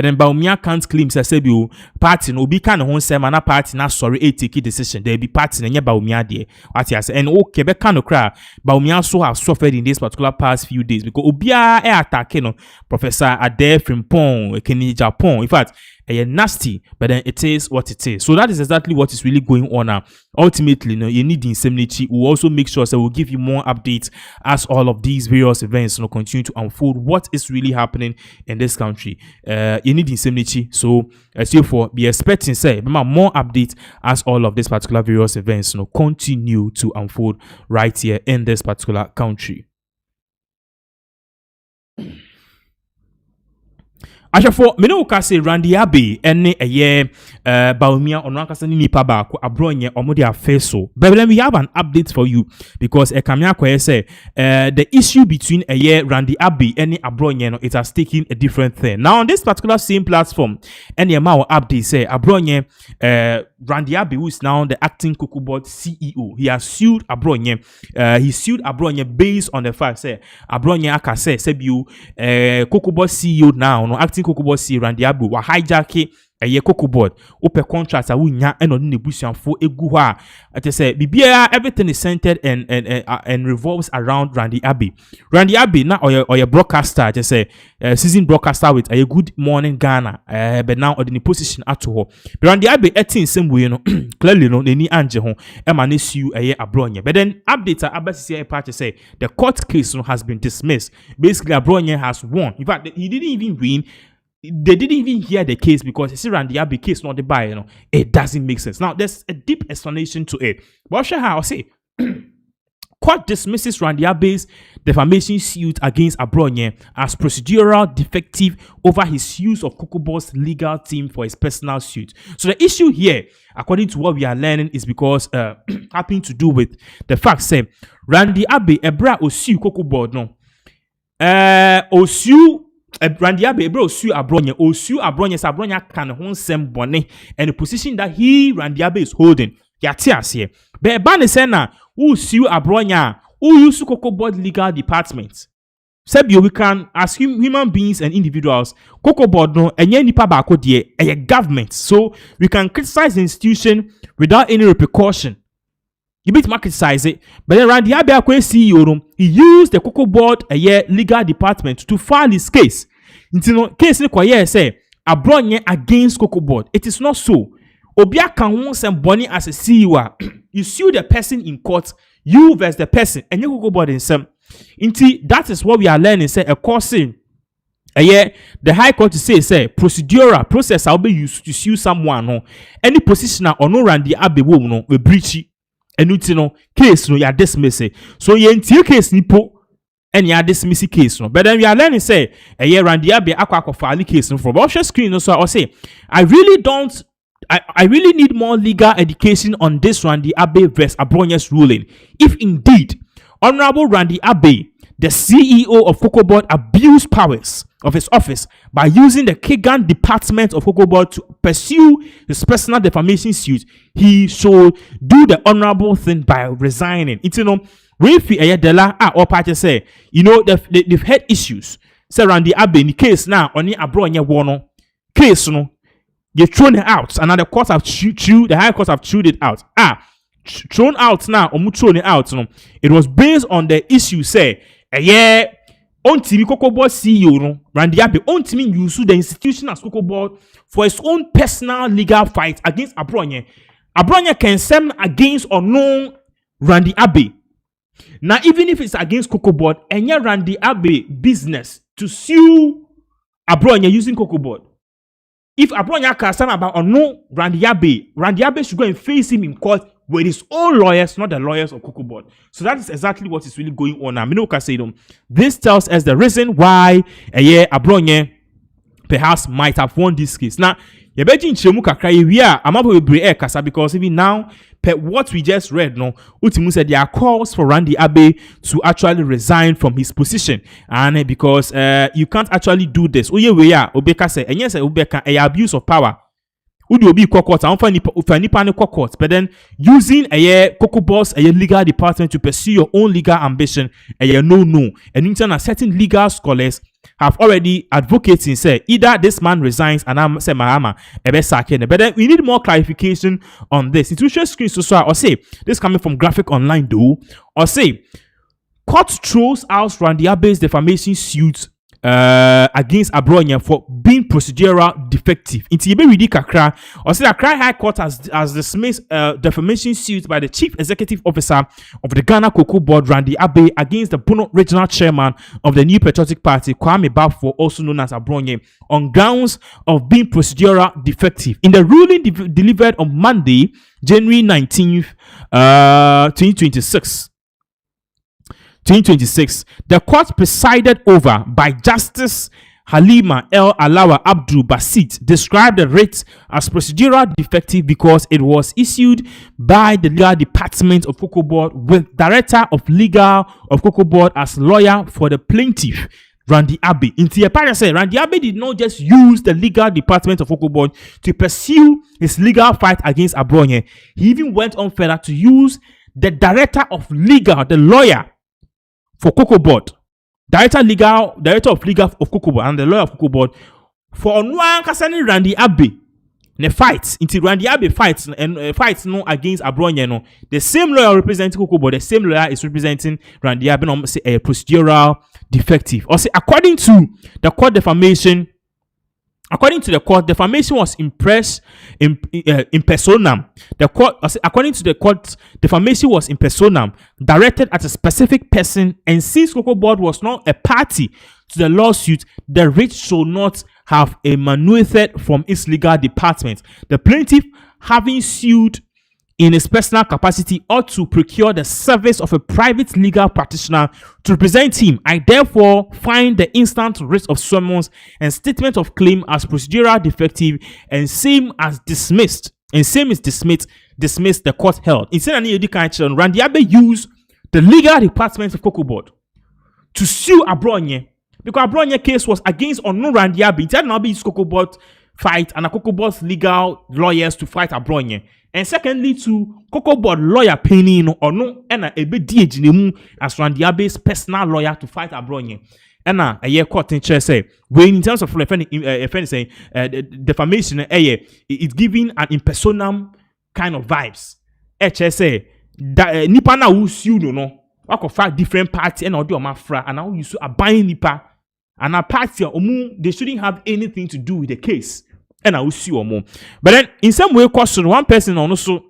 then Bawumia can't claim say you party no be kind of one say man party na sorry take decision there be party na Bawumia there what you say and okay be kind of cry Bawumia so have suffered in this particular past few days because obia attack no Professor Ade Frimpong Kenny Japan in fact nasty, but then it is what it is. So that is exactly what is really going on now. Ultimately, you need the indemnity. We'll also make sure that we'll give you more updates as all of these various events continue to unfold. What is really happening in this country? You need the indemnity. So therefore, be expecting more updates as all of these particular various events continue to unfold right here in this particular country. Ashafo meno ka say Randy Abbey ene Bawumia ono akasa ni nipa ba ko abronye omode afeso. But then we have an update for you because Kamia ko say the issue between Randy Abbey and abronye no it has taken a different thing. Now on this particular same platform ene ma update say abronye Randy Abbey, who is now the acting Cocoa Board CEO, he has sued Abronye. He sued Abronye based on the fact say Abronye aka say you Cocoa Board CEO now no acting Cocoa Board CEO Randy Abbey wa hijack Cocoa Board open contracts a wunya and on nebusian for egu ha. I say bibia everything is centered and revolves around Randy Abbey. Randy Abbey now or your broadcaster just say season broadcaster with a Good Morning Ghana but now or the position at all. But Randy Abbey 18 same way clearly no any anje ho e man issue Abronye. But then updates are about party say the court case has been dismissed. Basically Abronye has won. In fact he didn't even win. They didn't even hear the case because it's Randy Abbey case, not the buyer. It doesn't make sense. Now, there's a deep explanation to it. But how I'll say, court dismisses Randy Abe's defamation suit against Abronye as procedural defective over his use of COCOBOD's legal team for his personal suit. So the issue here, according to what we are learning, is because having to do with the fact say Randy Abe ebra osu COCOBOD no osu Randy Abe ebra osu Abronye sa Abronye kan ho nsem bone and the position that Randy Abe is holding yatias here be ba ne say na osu Abronye who use COCOBOD legal department. Sebio, we can, as human beings and individuals, COCOBOD no enye nipa bako die a government. So we can criticize the institution without any repercussion. You bit criticize it, but then Randy Abe CEO, he used the COCOBOD legal department to file his case. Into case ni kwa say Abronye against COCOBOD. It is not so. Obia can won some money as a CEO. You sue the person in court. You versus the person, and you go about in some. That is what we are learning. Say a course in the High Court to say procedural process will be used to sue someone. No, any positioner or no Randy Abe woman no we breach it. And you know case no ya dismiss it. So you enti case nipo and ya dismiss case no. But then we are learning say Randy Abe akwa file case no from option screen no. So I say I really need more legal education on this Randy Abe vs. Abronye's ruling. If indeed, Honorable Randy Abe, the CEO of COCOBOD, abused powers of his office by using the Kegan department of COCOBOD to pursue his personal defamation suit, he should do the honorable thing by resigning. It's or party say, they've had issues. Say Randy Abe in the case now, only Abronye wono case no. You've thrown it out, and now the courts have the High Court have chewed it out. Thrown out now, or thrown it out. No, it was based on the issue. Say, on TV COCOBOD CEO, no, Randy Abe, on TV use the institution as COCOBOD for his own personal legal fight against Abronye. Abronye can send against or no Randy Abe. Now, even if it's against COCOBOD, and Randy Abe business to sue Abronye using COCOBOD. If Abronye can stand about or no Randy Abe should go and face him in court with his own lawyers, not the lawyers of COCOBOD. So that is exactly what is really going on now. This tells us the reason why Abronye perhaps might have won this case. Now, because even now, what we just read, no, Utimu said there are calls for Randy Abe to actually resign from his position, and because you can't actually do this. Obeka said, and yes, Obeka abuse of power. Udi obi court, I don't find court, but then using COCOBOD's legal department to pursue your own legal ambition, no, and in certain legal scholars have already advocating say either this man resigns and I'm say Mahama but then we need more clarification on this. Institution screen so or say this coming from Graphic Online though, or say court throws out Randy Abe's defamation suit against Abronye for being procedural defective. Inti yebe ready kakra or say Accra High Court has dismissed defamation suit by the Chief Executive Officer of the Ghana COCOBOD Randy Abe against the Bono Regional Chairman of the New Patriotic Party Kwame Bafo, also known as Abronye, on grounds of being procedural defective. In the ruling delivered on Monday, January 19th, 2026, the court presided over by Justice Halima El Alawa Abdul Basit described the writ as procedural defective because it was issued by the legal department of COCOBOD with director of legal of COCOBOD as lawyer for the plaintiff Randy Abe. Randy Abe did not just use the legal department of COCOBOD to pursue his legal fight against Abronye. He even went on further to use the director of legal, the lawyer for COCOBOD, director of legal of COCOBOD and the lawyer of COCOBOD for one concerning Randy Abe. The fight until Randy Abe fights and fights no against Abronye no. The same lawyer representing COCOBOD, the same lawyer is representing Randy Abe. No, say a procedural defective. Or say according to the court defamation. According to the court, defamation was in personam. According to the court, defamation was in personam, directed at a specific person, and since COCOBOD was not a party to the lawsuit, the writ should not have emanated from its legal department. The plaintiff, having sued in his personal capacity ought to procure the service of a private legal practitioner to represent him. I therefore find the instant writ of summons and statement of claim as procedural defective and same is dismissed. The court held. Instead of any kind of Randy Abe used the legal department of Cocoa Board to sue Abronye because Abronye case was against Onu Randy Abe. Instead of use Cocoa Board fight and a Cocoa Board's legal lawyers to fight Abronye. And secondly, to Cocoa Board lawyer Penny or no and a bit as Randy Abe's personal lawyer to fight Abronye. And a year court in chair say when in terms of saying defamation, it's giving an impersonum kind of vibes. HSA that nipa na who sue no. I could fight different party and audio mafra and now you a buying nipa and a party they shouldn't have anything to do with the case. And I will sue or more. But then in some way, question one person also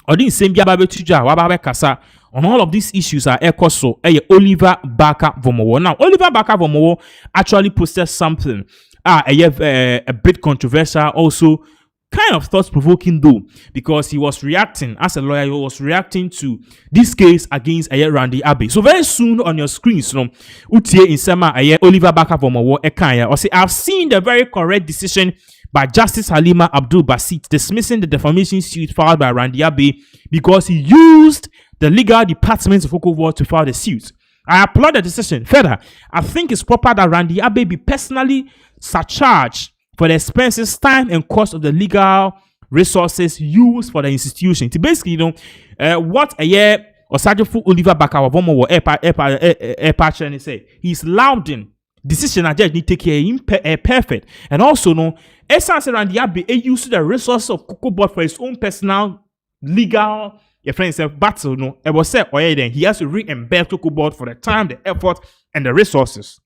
or didn't same Biababe Tuja, Wababe Kasa on all of these issues are Ekoso, Oliver Barker Vomowo. Now, Oliver Barker Vomowo actually posted something a bit controversial, also kind of thought-provoking though, because he was reacting as a lawyer, he was reacting to this case against Randy Abe. So very soon on your screens, Utie in Sema Oliver Barker Vomowo Ekanya, or say I've seen the very correct decision by Justice Halima Abdul Basit dismissing the defamation suit filed by Randy Abe because he used the legal department of Cocoa Board to file the suit. I applaud the decision. Further, I think it's proper that Randy Abe be personally surcharged for the expenses, time, and cost of the legal resources used for the institution. To basically, what a year or Sergeant Oliver Bakawa Air say, he's lauding decision I just need to take care perfect. And also, essence Randy Abe used the resources of Cocoa Board for his own personal legal battle. It was said, then he has to re-embed Cocoa Board for the time, the effort, and the resources.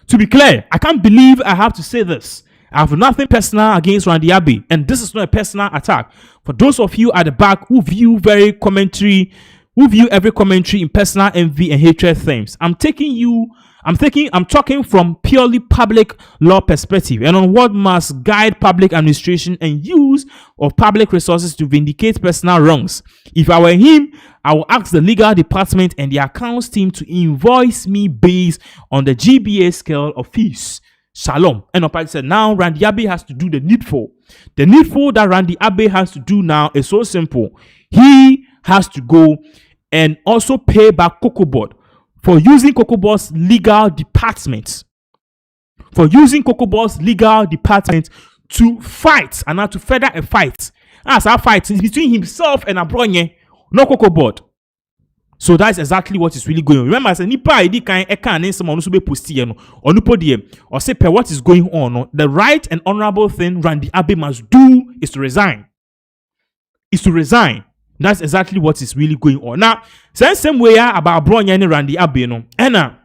To be clear, I can't believe I have to say this. I have nothing personal against Randy Abe, and this is not a personal attack. For those of you at the back who view every commentary in personal envy and hatred themes, I'm talking from purely public law perspective and on what must guide public administration and use of public resources to vindicate personal wrongs. If I were him, I will ask the legal department and the accounts team to invoice me based on the GBA scale of fees. Shalom. And Opati said, now Randy Abe has to do the needful. The needful that Randy Abe has to do now is so simple. He has to go and also pay back Cocoa Board for using Cocoa Board's legal department. To fight and not to further a fight. As our fight is between himself and Abronye, no Cocoa Board. So that's exactly what is really going on. Remember, as a nipa ID kind and someone who be posted or or say what is going on. The right and honorable thing Randy Abe must do is to resign. That's exactly what is really going on. Now, same way about Abronye and Randy Abe, and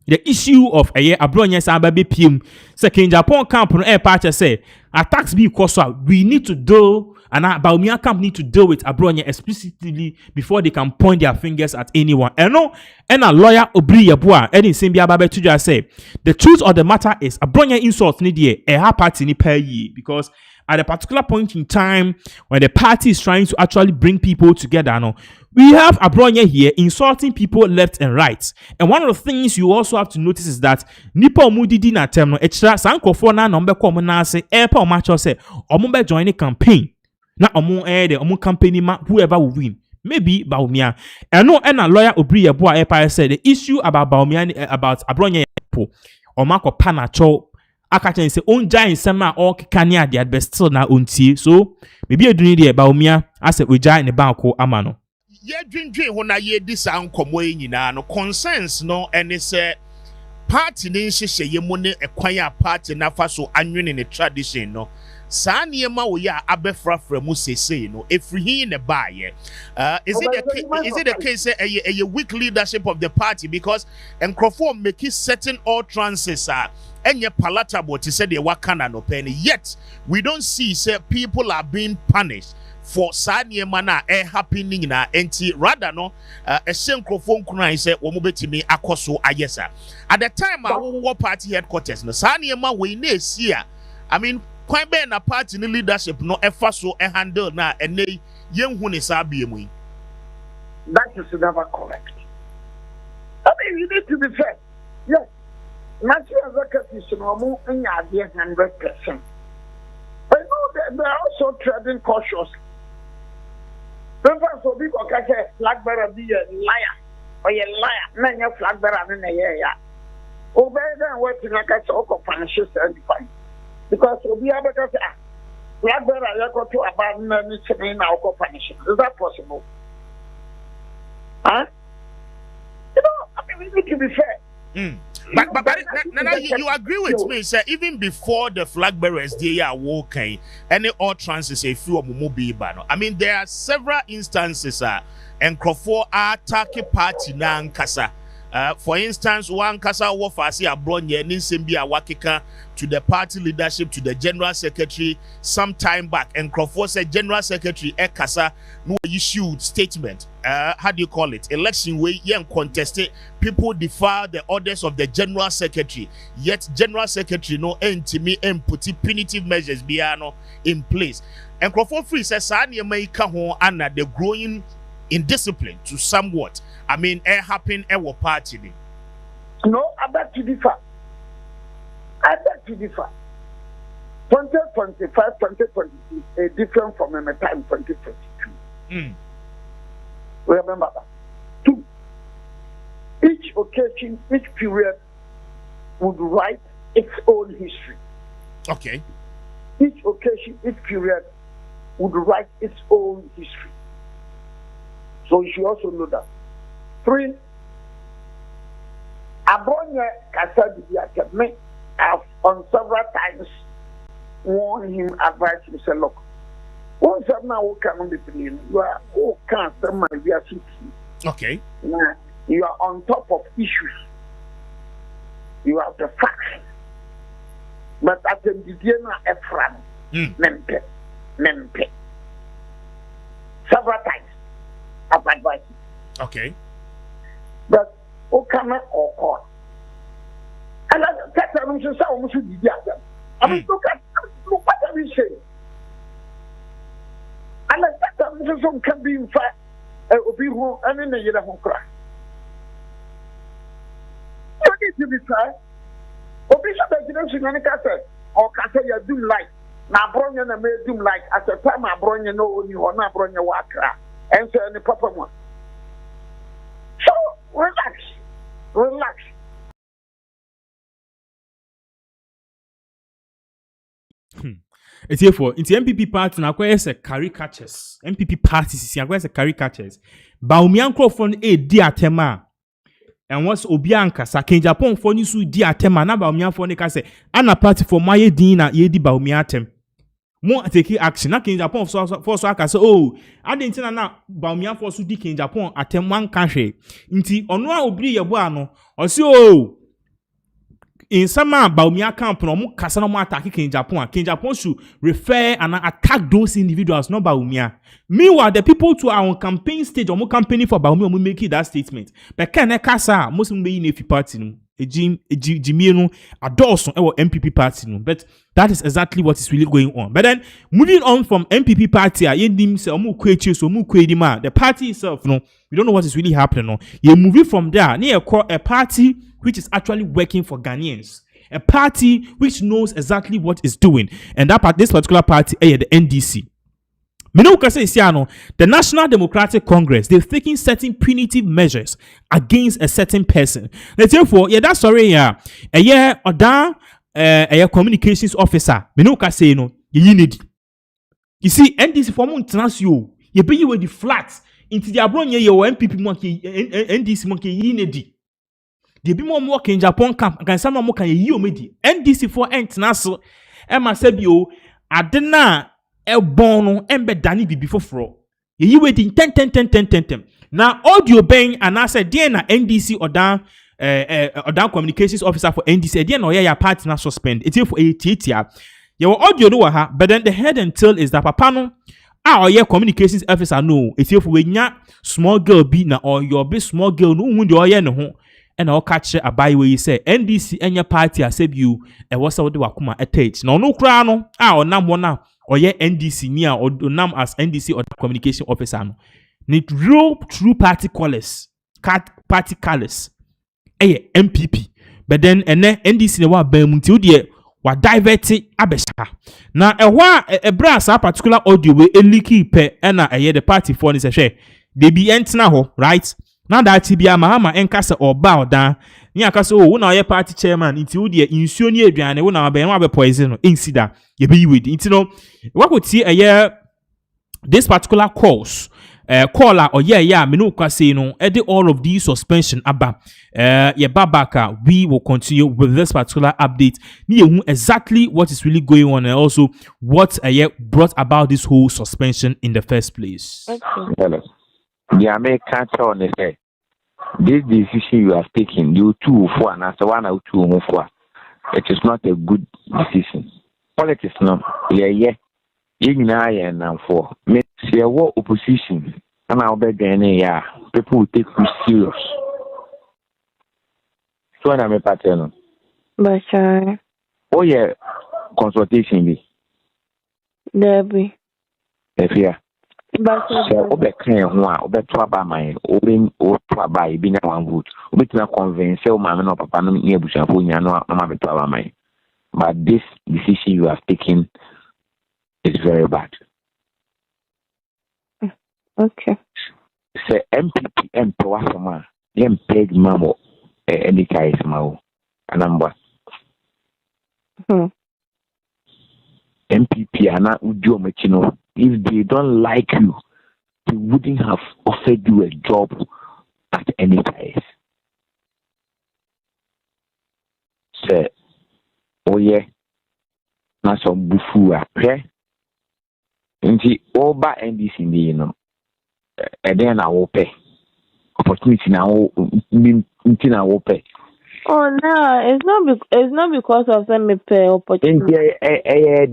the issue of Abronye Sababe PM, second Japan camp on air part say attacks be because we need to do and Baumia camp need to deal with Abronye explicitly before they can point their fingers at anyone. And a lawyer Obri Yabua and in Simbia Babe Tuja say the truth of the matter is Abronye insult need a party ni per year because at a particular point in time when the party is trying to actually bring people together, we have Abronye here insulting people left and right. And one of the things you also have to notice is that Nipa Omudidi na term no extra sankofo na number come na say airport match say omumbe join the campaign. Na omu campaign ma whoever will win. Maybe Baumia. And a lawyer Obri Yabua Empire said the issue about Baumia about Abronye or Marco Panacho Akachen say on giant sema or Kanya the best still na unti. So maybe you do need Baumia as a uja in the banko amano. Yeah, dream when I hear this uncommon no consensus no and it's a party nation say ye money acquire party na faso anwin in the tradition no. Sa niema wo ya abefrafra mu sese no efrihin ne baaye is it the case a weak leadership of the party because enkrofo make certain utterances enye palatable to say the wakana no pen yet we don't see say people are being punished for sa niema na happening na enti rather no a enkrofo nkuna say wo betimi akoso ayesa at the time our party headquarters no sa niema we na esi I mean, Kwan be na party ni leadership no efa so handle na ene yenhu ne sabe mu. That is never correct. I mean, you need to be fair. Yes. Nigerian C0ca is normal in 100%. But no, they are also treading cautiously. Sometimes people can say flag bearer be a liar or a liar. Man, your flag bearer in a year. Over there, working like a so-called financial certified. Because we'll be able to say, flag bearer, you're going to abandon anything in our company. Is that possible? Huh? You know, I mean, we need to be fair. But you agree with me, sir? Even before the flag bearers, they are walking, any all trances a few of banner. I mean, there are several instances, and Crawford attacking party na nkasa. For instance, one kasa wo fasi abronye ninsembi awakika to the party leadership, to the general secretary some time back, and Crawford said general secretary kasa no issued statement. How do you call it? Election way young contested people defy the orders of the general secretary. Yet general secretary no entimi and put punitive measures biano in place. And Crawford free says Sanya America ho ana the growing indiscipline to somewhat. I mean, happen our party. No, I beg to differ. 2025, 2026 is different from the time 2022. Remember that. 2. Each occasion, each period would write its own history. Okay. Each occasion, each period would write its own history. So you should also know that. 3. Abonye Kasa Dibiake, me have on several times warned him, advised him, say, look, once I'm now coming to the you are all can't my city. Okay. Now, you are on top of issues. You have the facts. But at the beginning, Efran, Mempe. Several times, I've advised him. Okay. But Okama or court. And that's what I'm saying. I mean, look what I'm saying. And that's what I'm saying. Can be in fact, who and in the year of cry. You need to be fair. Official presidential and Kasa or Kasa, you do like. Now, Bronya may do like at the time I Bronya no you or not Bronya Wakra. And so, the proper one. So, relax. It's here for into MPP party na kwa ese caricatures. MPP party sisi na kwa ese caricatures. Baumian Crawford di atema. And once Obianka sa Ken Japan for ni su di atema na Baumian for ne ka se ana party for maye din na ye di Baumian atem. Mo take action na Ken Japan for so aka say oh adentina na Baumian for su di Ken Japan atem wan ka hwe. Nti ono a obiri ye bo ano o se oh in some Baumia camp, no more Casano attack King Japan. King Japan should refer and attack those individuals, not Baumia. Meanwhile, the people to our campaign stage or more campaigning for Baumia will make that statement. But can a Casa, Muslim be in a party, a Jimmy, a Dawson, or MPP party. But that is exactly what is really going on. But then moving on from MPP party, the party itself, no, we don't know what is really happening. No, you're moving from there near a party which is actually working for Ghanaians. A party which knows exactly what it's doing. And this particular party, the NDC. The National Democratic Congress, they're taking certain punitive measures against a certain person. Therefore, that's sorry, a communications officer. You see, NDC for months, you be with the flats into the abroad, your MPP monkey, NDC monkey, they be more in Japan camp and some more can you medi NDC for international Emma Sebio Adena El Bono Embe Dani before fro. You waiting 10 now audio bang and I said Diana NDC or down communications officer for NDC Diana or your partner suspend it's here for a your audio do ha but then the head and tail is that papano or your communications officer no it's here for when ya small girl be na or your big small girl no wound your no and all catch a by where you say NDC and your party as you and what's out the wakuma attach. No crown, or nam one or ye NDC near or nam as NDC or communication officer. Need real true party colors, party colors. MPP. But then NDC ne wa ban munti ode wa divert abesha. Na a brass a particular audio we leaky pe na the party for ni se hwe. They be entna ho, right? Now that Prez Mahama enkasa or bow down. Ni akasa o na ye party chairman nti ode insuo ni aduane wo na ba no be poison no insida. Ye be with. Nti no what could see this particular course caller or me no kwase no all of these suspension aba babaka we will continue with this particular update exactly what is really going on and also what brought about this whole suspension in the first place. Hello. The American town is there. This decision you have taken, you 2 for and after 1 or 2 for, it is not a good decision. Politics no, yeah. And now for me, see what opposition and I'll bet then people will take you serious. So I'm a pattern. But oh yeah, consultation be. There be. If yeah. But obe clear one, obe twaba my, obe o twaba be na one vote. Obe to convince o mama no papa no near bushafo nya no mama be twaba my. But this decision you have taken is very bad. Okay. Say MPP employer yem paid mamo any case mao a number. MPP ana ujo machino. If they don't like you, they wouldn't have offered you a job at any place. Say, oh yeah, na some bufu apre. Nti oba NDC ni no then I will pay opportunity now nti na will pay. Oh no, it's not because of them me pay opportunity.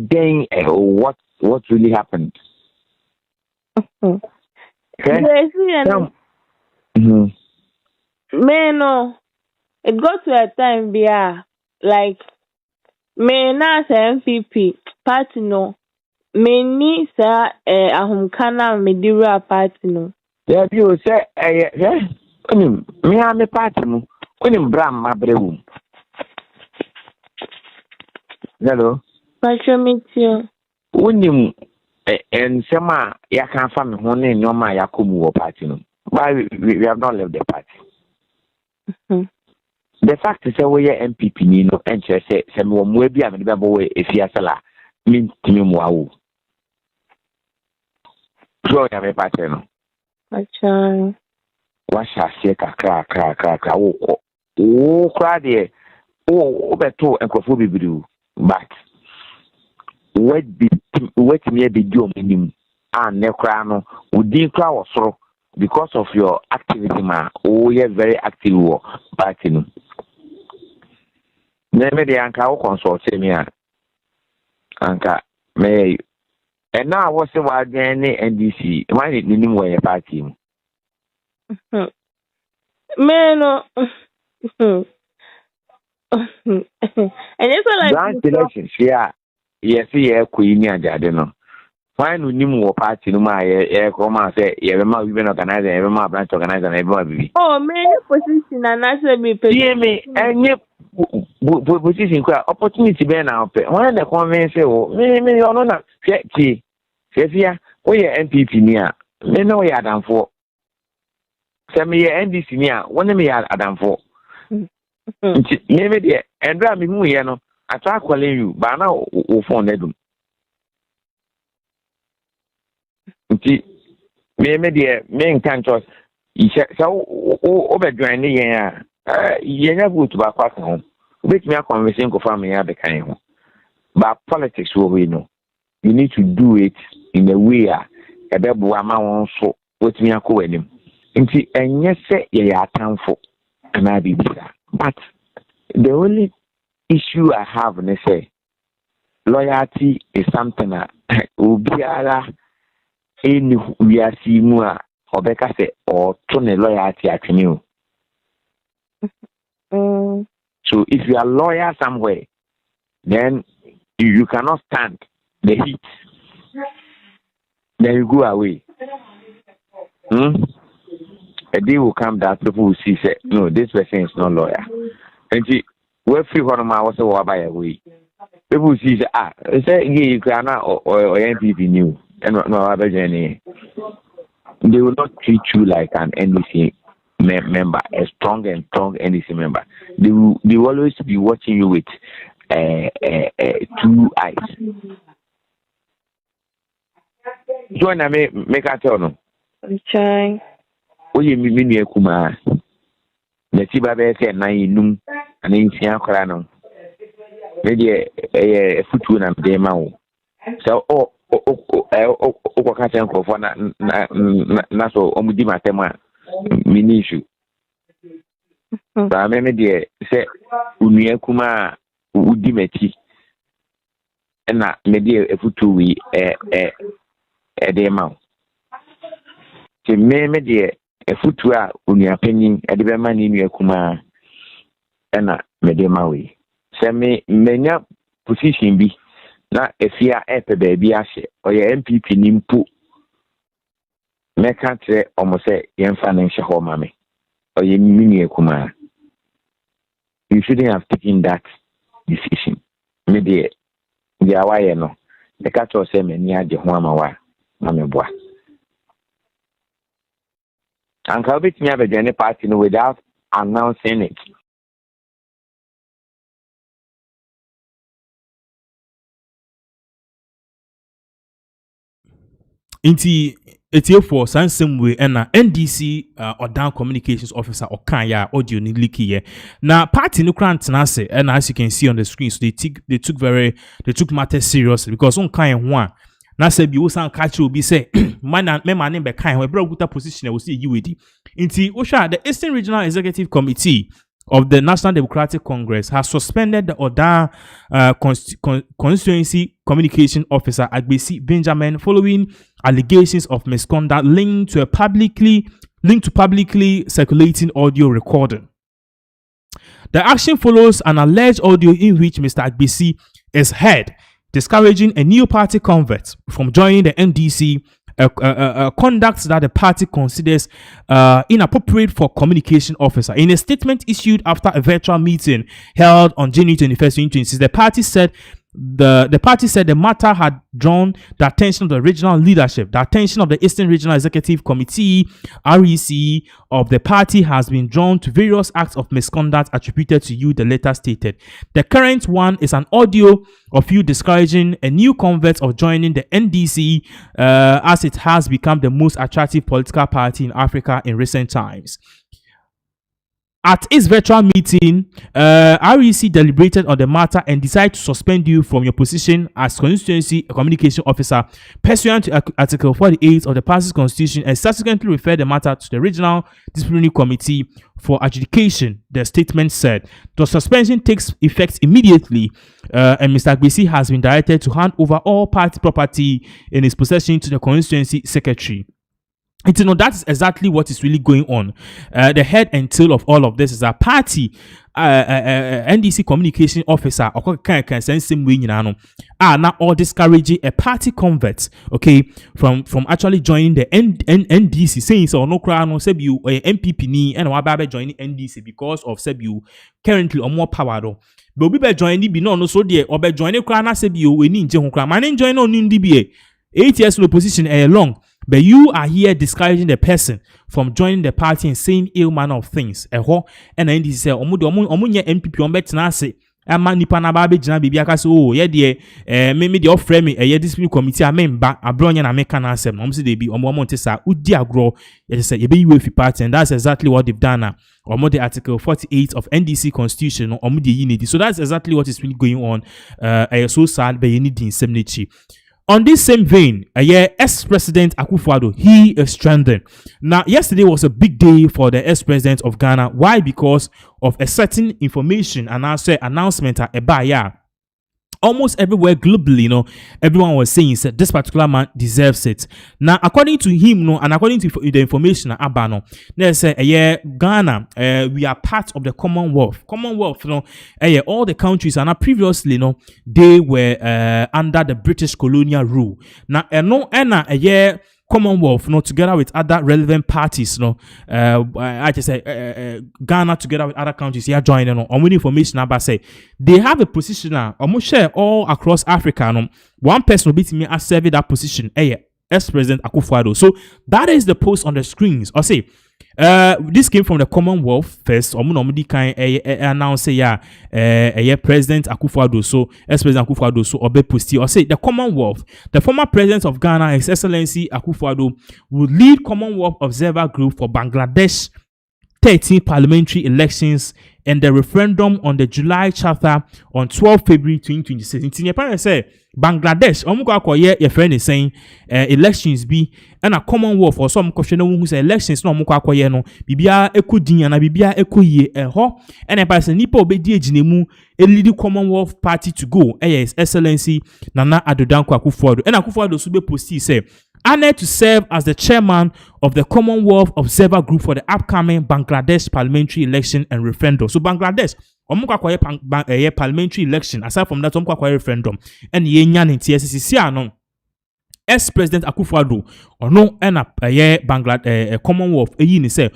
Then what really happened? Okay. No, it got to a time where like me na MPP party no. Me ni sa ahumkana medira party no. Yeah, you say me am party no. Onim bram mabrewu. Hello. Patromitio. Onim ensema ya kan fa me ho ne nyoma yakomu wo party no. But we have not left the party. The fact is we are MPP ni no enche say me wo mo bi a me be bo we efiasala min timi mo awo. So ya me party no. Acha. Wa sha se kakra wo o kra de o beto enkofo bibiru but what me be do minim and ne kra no udi kra wo soro because of your activity ma o ye very active wo party no me de anka wo consult me anka me and now what's the word NDC why did you know your party no. And it's like branch elections, yeah. Yes, yeah, Queen and no. Why no new party no my come and say, every we been organizing, every branch organizer, everybody. Oh, man, position and answer me. Me, and you position opportunity be now. When the convince me, you know, not see, we are MPP near. Me know you are done for. Send me NDC near, one of me are done for. Maybe the and me who you know, I try calling you, but now we phone them. Maybe the main cantos, so over joining here, you never go to back home. Which me a conversation for me at the kind. But politics, we know. You need to do it in a way a double amount so with me a co him. And yes, say you are thankful, and I be better. But the only issue I have, and say, loyalty is something that Ubiara in we are seeing more or Becca say or turn a loyalty at you. So if you are a lawyer somewhere, then you cannot stand the heat. Then you go away. A day will come that people will see, say, no, this person is not lawyer. And see, we're free one of my was a by away. People will see, say, you cannot or NPP new and no other journey. They will not treat you like an NDC member, a strong NDC member. They will always be watching you with 2 eyes. Join me, make a turn. Try. Oh, you mean me, Kuma? The Tiba said, Nine, and in Sian Corano. Maybe a footwood and demo. So, Catching for Naso, Omudima Tema, Minishu. But I mean, dear, say, Unia Kuma, Udimeti, and not maybe a footwood, a demo. Se me deɛ efutu a onua panyin ade bɛma ne nua kuma ɛna me de ma we se me menya position bi na efia epe baabi ahye ɔyɛ MPP ni mpo me ka tre ɔmo sɛ yɛmfa ne nhye hɔ ma me ɔyɛ me nua kuma. You shouldn't have taken that decision. Me deɛ dia waye no e ka to sɛ me ni ade ho ama wa ma me boa. And how bit me have a journey party without announcing it. Inti etie for sansem we na NDC Odan Communications Officer Okanya audio ni leak here. Na party no grant na say and as you can see on the screen, so they took matters seriously because on kind one na say bi wo san catch obi say man me man be kind we bro guta position we see UAD. Inti Osha, the Eastern Regional Executive Committee of the National Democratic Congress has suspended the Odan Constituency Communication Officer Agbesi Benjamin following allegations of misconduct linked to publicly circulating audio recording. The action follows an alleged audio in which Mr. Agbesi is heard discouraging a new party convert from joining the NDC, conduct that the party considers inappropriate for communication officer. In a statement issued after a virtual meeting held on January 21st, 2026, the party said the matter had drawn the attention of the regional leadership. The attention of the Eastern Regional Executive Committee (REC) of the party has been drawn to various acts of misconduct attributed to you, the letter stated. The current one is an audio of you discouraging a new convert of joining the NDC as it has become the most attractive political party in Africa in recent times. At its virtual meeting, REC deliberated on the matter and decided to suspend you from your position as Constituency Communication Officer pursuant to Article 48 of the party's constitution and subsequently referred the matter to the Regional Disciplinary Committee for adjudication, the statement said. The suspension takes effect immediately and Mr. Agbesi has been directed to hand over all party property in his possession to the Constituency Secretary. You know, that is exactly what is really going on. The head and tail of all of this is a party NDC communication officer can send same way now all discouraging a party convert, okay, from actually joining the NDC, saying so no crown on Sebu MPP ni and wababe joining NDC because of Sebu currently or more power though. But we be joining be no so dear or be joining crown Sebu we need to man join on DBA 8 years in opposition long. But you are here discouraging the person from joining the party and saying ill manner of things. And NDC say, omunye MPP ombetena se. Ama nipa na ba be jina bibi aka say, oh, yeah, me the offer me a discipline committee a member abronya na meka na asem. Omo say they be omo te sa udi agro. They say you be UEFI party, and that's exactly what they've done now. Omo the Article 48 of NDC Constitution. Omo the unity. So that's exactly what is really going on. So sad, but you need the indemnity. On this same vein, ex-president Akufo-Addo, he is stranded. Now, yesterday was a big day for the ex-president of Ghana. Why? Because of a certain information and also announcement at Ebaya almost everywhere globally, everyone was saying that this particular man deserves it. Now, according to him, and according to the information Abano, they say, Ghana, we are part of the Commonwealth. Commonwealth, all the countries, and previously, they were under the British colonial rule. Now, Commonwealth, together with other relevant parties, I just say Ghana together with other countries here joining on with information about say they have a position almost share all across Africa. One person will be to me as serving that position, ex-president Akufo-Addo. So that is the post on the screens. Or say this came from the Commonwealth first. Normally kind announce President Akufo-Addo. So ex-president Akufo-Addo so obe posti. Or say the Commonwealth, the former president of Ghana, His Excellency Akufo-Addo, will lead Commonwealth Observer Group for Bangladesh 13 parliamentary elections and the referendum on the July Charter on 12 February 2026. In your say Bangladesh, your friend is saying elections be and a Commonwealth or some question who say elections no bibia ekudin na bibia ekoye and a person nipo obedi ejinemu a leading Commonwealth party to go. His Excellency Nana Addo Dankwa Akufo-Addo and Akufo-Addo sube posti say honored to serve as the chairman of the Commonwealth Observer Group for the upcoming Bangladesh parliamentary election and referendum. So Bangladesh, parliamentary election. Aside from that, referendum. And TSCC ex-president Akufo-Addo or no Bangladesh Commonwealth ni say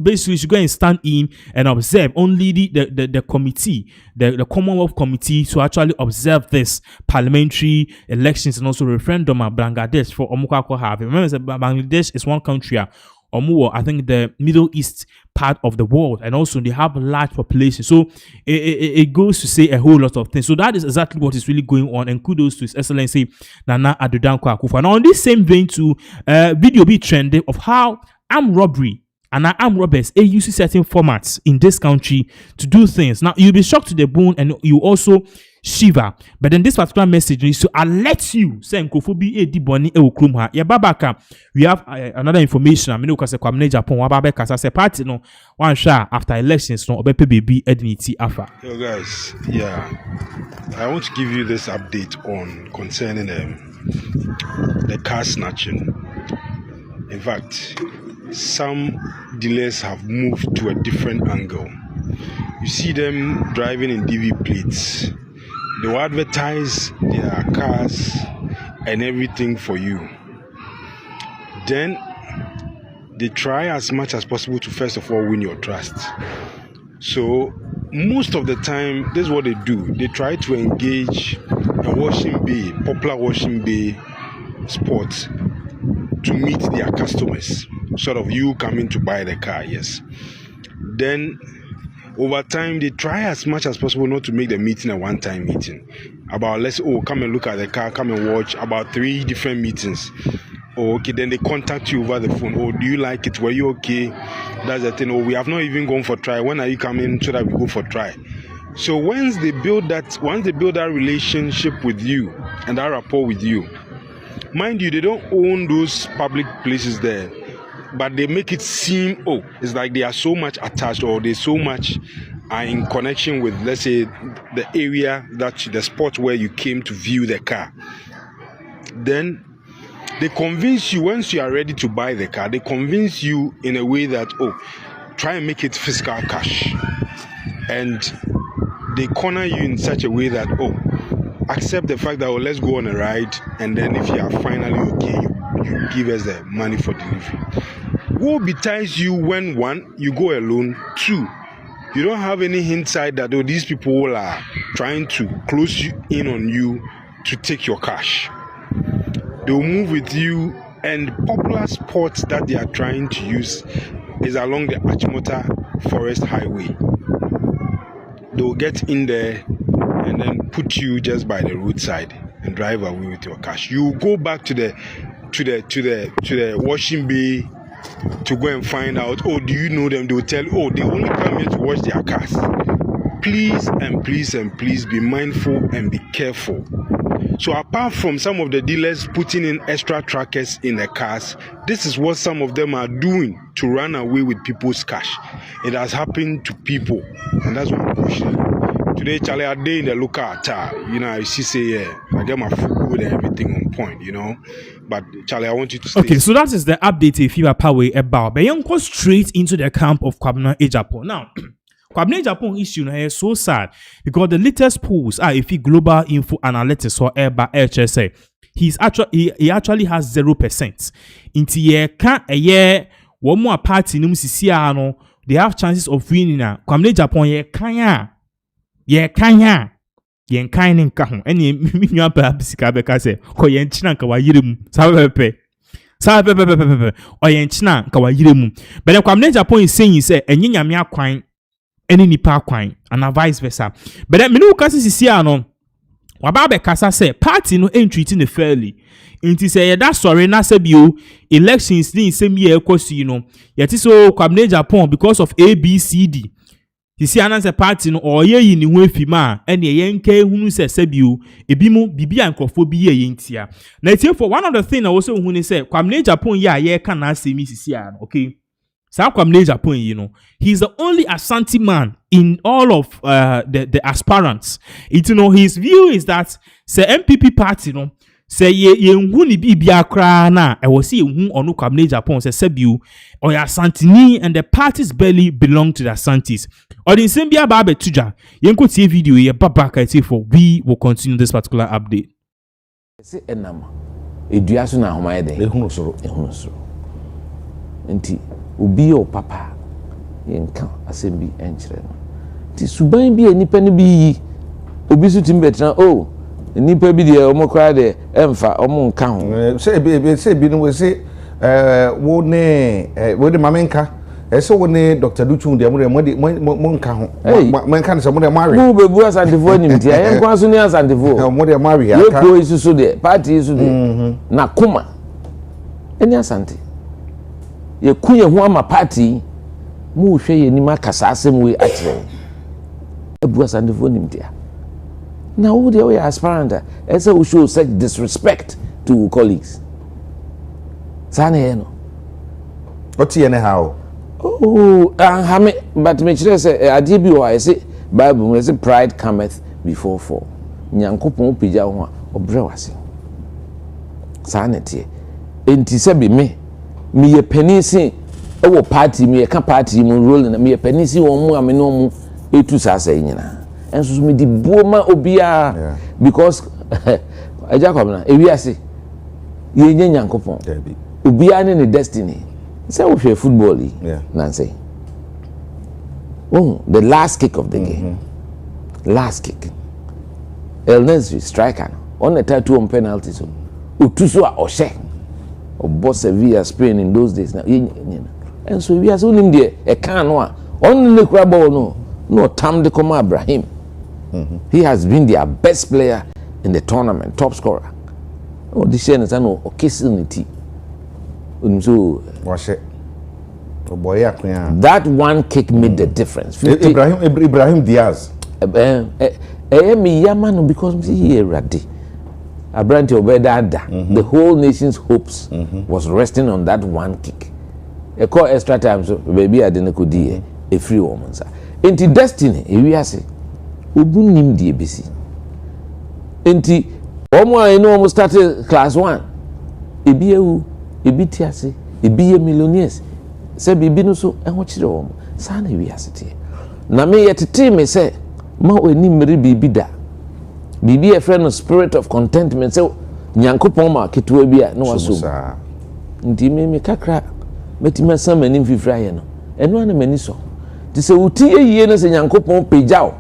basically should go and stand in and observe only the committee, the Commonwealth committee to actually observe this parliamentary elections and also referendum at Bangladesh for have. Remember, Bangladesh is one country I think the Middle East part of the world, and also they have a large population. So it goes to say a whole lot of things. So that is exactly what is really going on, and kudos to His Excellency Nana Addo Dankwa Akufo. Now on this same vein too, video be trending of how armed robbery and armed robbers use certain formats in this country to do things. Now you'll be shocked to the bone, and you also shiver. But then this particular message is to alert you saying kofobi e di boni e okrum ha. Ya babaka, we have another information. I mean, you can say kwamne Japan wababe kasa se party no one shot after elections no obepe baby edinity afa. Hello guys, I want to give you this update on concerning the car snatching. In fact, some dealers have moved to a different angle. You see them driving in DV plates. They will advertise their cars and everything for you. Then they try as much as possible to first of all win your trust. So most of the time, this is what they do. They try to engage a washing bay, popular washing bay spots to meet their customers. Sort of you coming to buy the car, yes. Then over time, they try as much as possible not to make the meeting a one-time meeting. About come and look at the car, come and watch. About 3 different meetings. Okay, then they contact you over the phone. Do you like it? Were you okay? That's the thing. We have not even gone for try. When are you coming so that we go for try? So once they build that relationship with you and that rapport with you, mind you, they don't own those public places there. But they make it seem, it's like they are so much attached, or they so much are in connection with, let's say, the area, the spot where you came to view the car. Then they convince you, once you are ready to buy the car, they convince you in a way that, try and make it physical cash. And they corner you in such a way that, accept the fact that, let's go on a ride, and then if you are finally okay, you give us the money for delivery. Who betides you when 1, you go alone, 2, you don't have any insight that these people are trying to close you in on you to take your cash. They'll move with you, and popular spots that they are trying to use is along the Achimota Forest Highway. They'll get in there and then put you just by the roadside and drive away with your cash. You go back to the washing bay to go and find out, do you know them? They will tell you, they only come here to wash their cars. Please and please and please be mindful and be careful. So apart from some of the dealers putting in extra trackers in the cars, this is what some of them are doing to run away with people's cash. It has happened to people, and that's what I'm pushing. Today, Charlie, I day in the local attire. You know, she say, yeah, I get my food and everything on point, you know. But Charlie, I want you to stay. Okay, so that is the update if you are power about. But you go straight into the camp of Kwabena Ejapon. Now, Kwabena Ejapon issue is so sad because the latest polls are if global info analytics or EBA HSA. He actually has 0%. Inti ye can a year one more party num sisiano, they have chances of winning. Kwabena Ejapon ye kanya yen kind nka ho ene minua pa bisika beka se ko yen china nka wa yiremu sabepe o yen china nka wa yiremu but Kwabena Ejapon is saying say enye nyame akwan ene nipa akwan and vice versa but then menu ka sisia no waba be kasa say party no entreat ne fairly inti say ye da sorry na say bio elections ni same year ekosi no yeti so Kwabena Ejapon because of ABCD Sisi ananse party no oye yi ni ho afima ene ye nka ehunu se sabio ebimu bibia nkrofo bi ye ntia na etie for one of the thing na wo se hunu se Kwabena Ejapon ye ka na asemi sisi an okay sa Kwabena Ejapon you know he's the only Ashanti man in all of the aspirants you know his view is that say MPP party no say ye hu ni bibia kra na e wo se hu onu Kwabena Ejapon se sabio oya Asantini and the parties barely belong to the Asantis. Or in Sambia Babe Tuja, Yenko see video ye babaka for we will continue this particular update. Say enama. Eduaso na homa ede. Ehunu soro. Enti obi o papa yenka asembi enkyere no. Ti suban bi enipa ne bi yi obi su tim betra oh enipa bi de omo kra de emfa omo nka ho. Say bi no we say wo de mamenka eso wo ne Dr. Duchu de mo nka ho mo nka se mo de mari wo bebu asantefo nimti ayen kwa so ni asantefo mo de mari aka ko isu so de party isu de na kuma eni asante ye ku ye ho ama party mu hwe ye ni makasa asem we akire ebu asantefo nimti na wo de we aspirant eso we show such disrespect to colleagues Sane no. What you how? Oh, but me chere say ade bi o I say Bible me say pride cometh before fall. Nyankopon pija ho a obre wase. Sane tie. Enti se bi me ye penisi e wo party me ka party mu role na me penisi won mu ame no mu etu sasa nyina. Enso me di buoma obia because aja kwabena ewiase ye nya Nyankopon. Ubia ne destiny. Say we play football Nancy. Oh, the last kick of the game. Last kick. El Nesri striker on the tattoo on penalty so. Utuso a oshe. O boss Sevilla Spain in those days now. And so we are so in there a can one. On the crab no Tam de Koma Abraham. He has been their best player in the tournament, top scorer. Oh, this year is no occasionally. So that one kick made the difference. Ibrahim Diaz. Me yamano because he ready. Abranti Obedada. The whole nation's hopes was resting on that one kick. A call extra time so baby I didn't could a free woman sir. Into destiny we are say ubunim die bisi. Enti omo I know almost started class 1. Ebi ebi tiase ebi ye millionaires se bibi no so enho kire wo sa na wi asete na me yetete me se ma oni mmere bibi da bibi e friend spirit of contentment se Nyankopon ma ketewa bi a no waso ndi me kakra metima sam anim fifira ye no eno na mani so ti se uti yiye no se Nyankopon pejao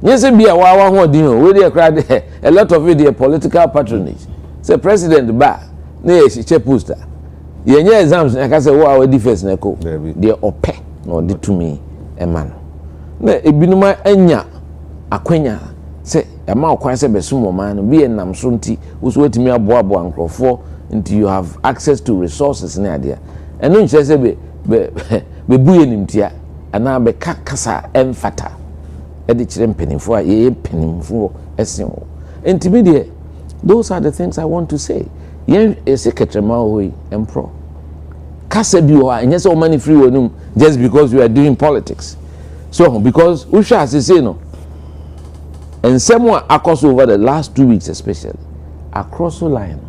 nyese bia wa ho odin o we dey kra a lot of it dey political patronage say president ba na ye che poster ye nya exams na ka say wo our defense na ko dey ope na odi to me e man na ebinuma anya akwanya say e ma okwan say besumo man no bi enam so nti wo so wetimi aboabo ankrofo nti you have access to resources na dia eno nche say be buye nimtia ana be kakasa emfata e de kire mpenimfo a ye mpenimfo esen wo nti me de those are the things I want to say. Yen eseketrema hoyi empro kasa bi o enye se o mani free wonum just because we are doing politics So because we shall say no, and someone across over the last 2 weeks especially, across the line,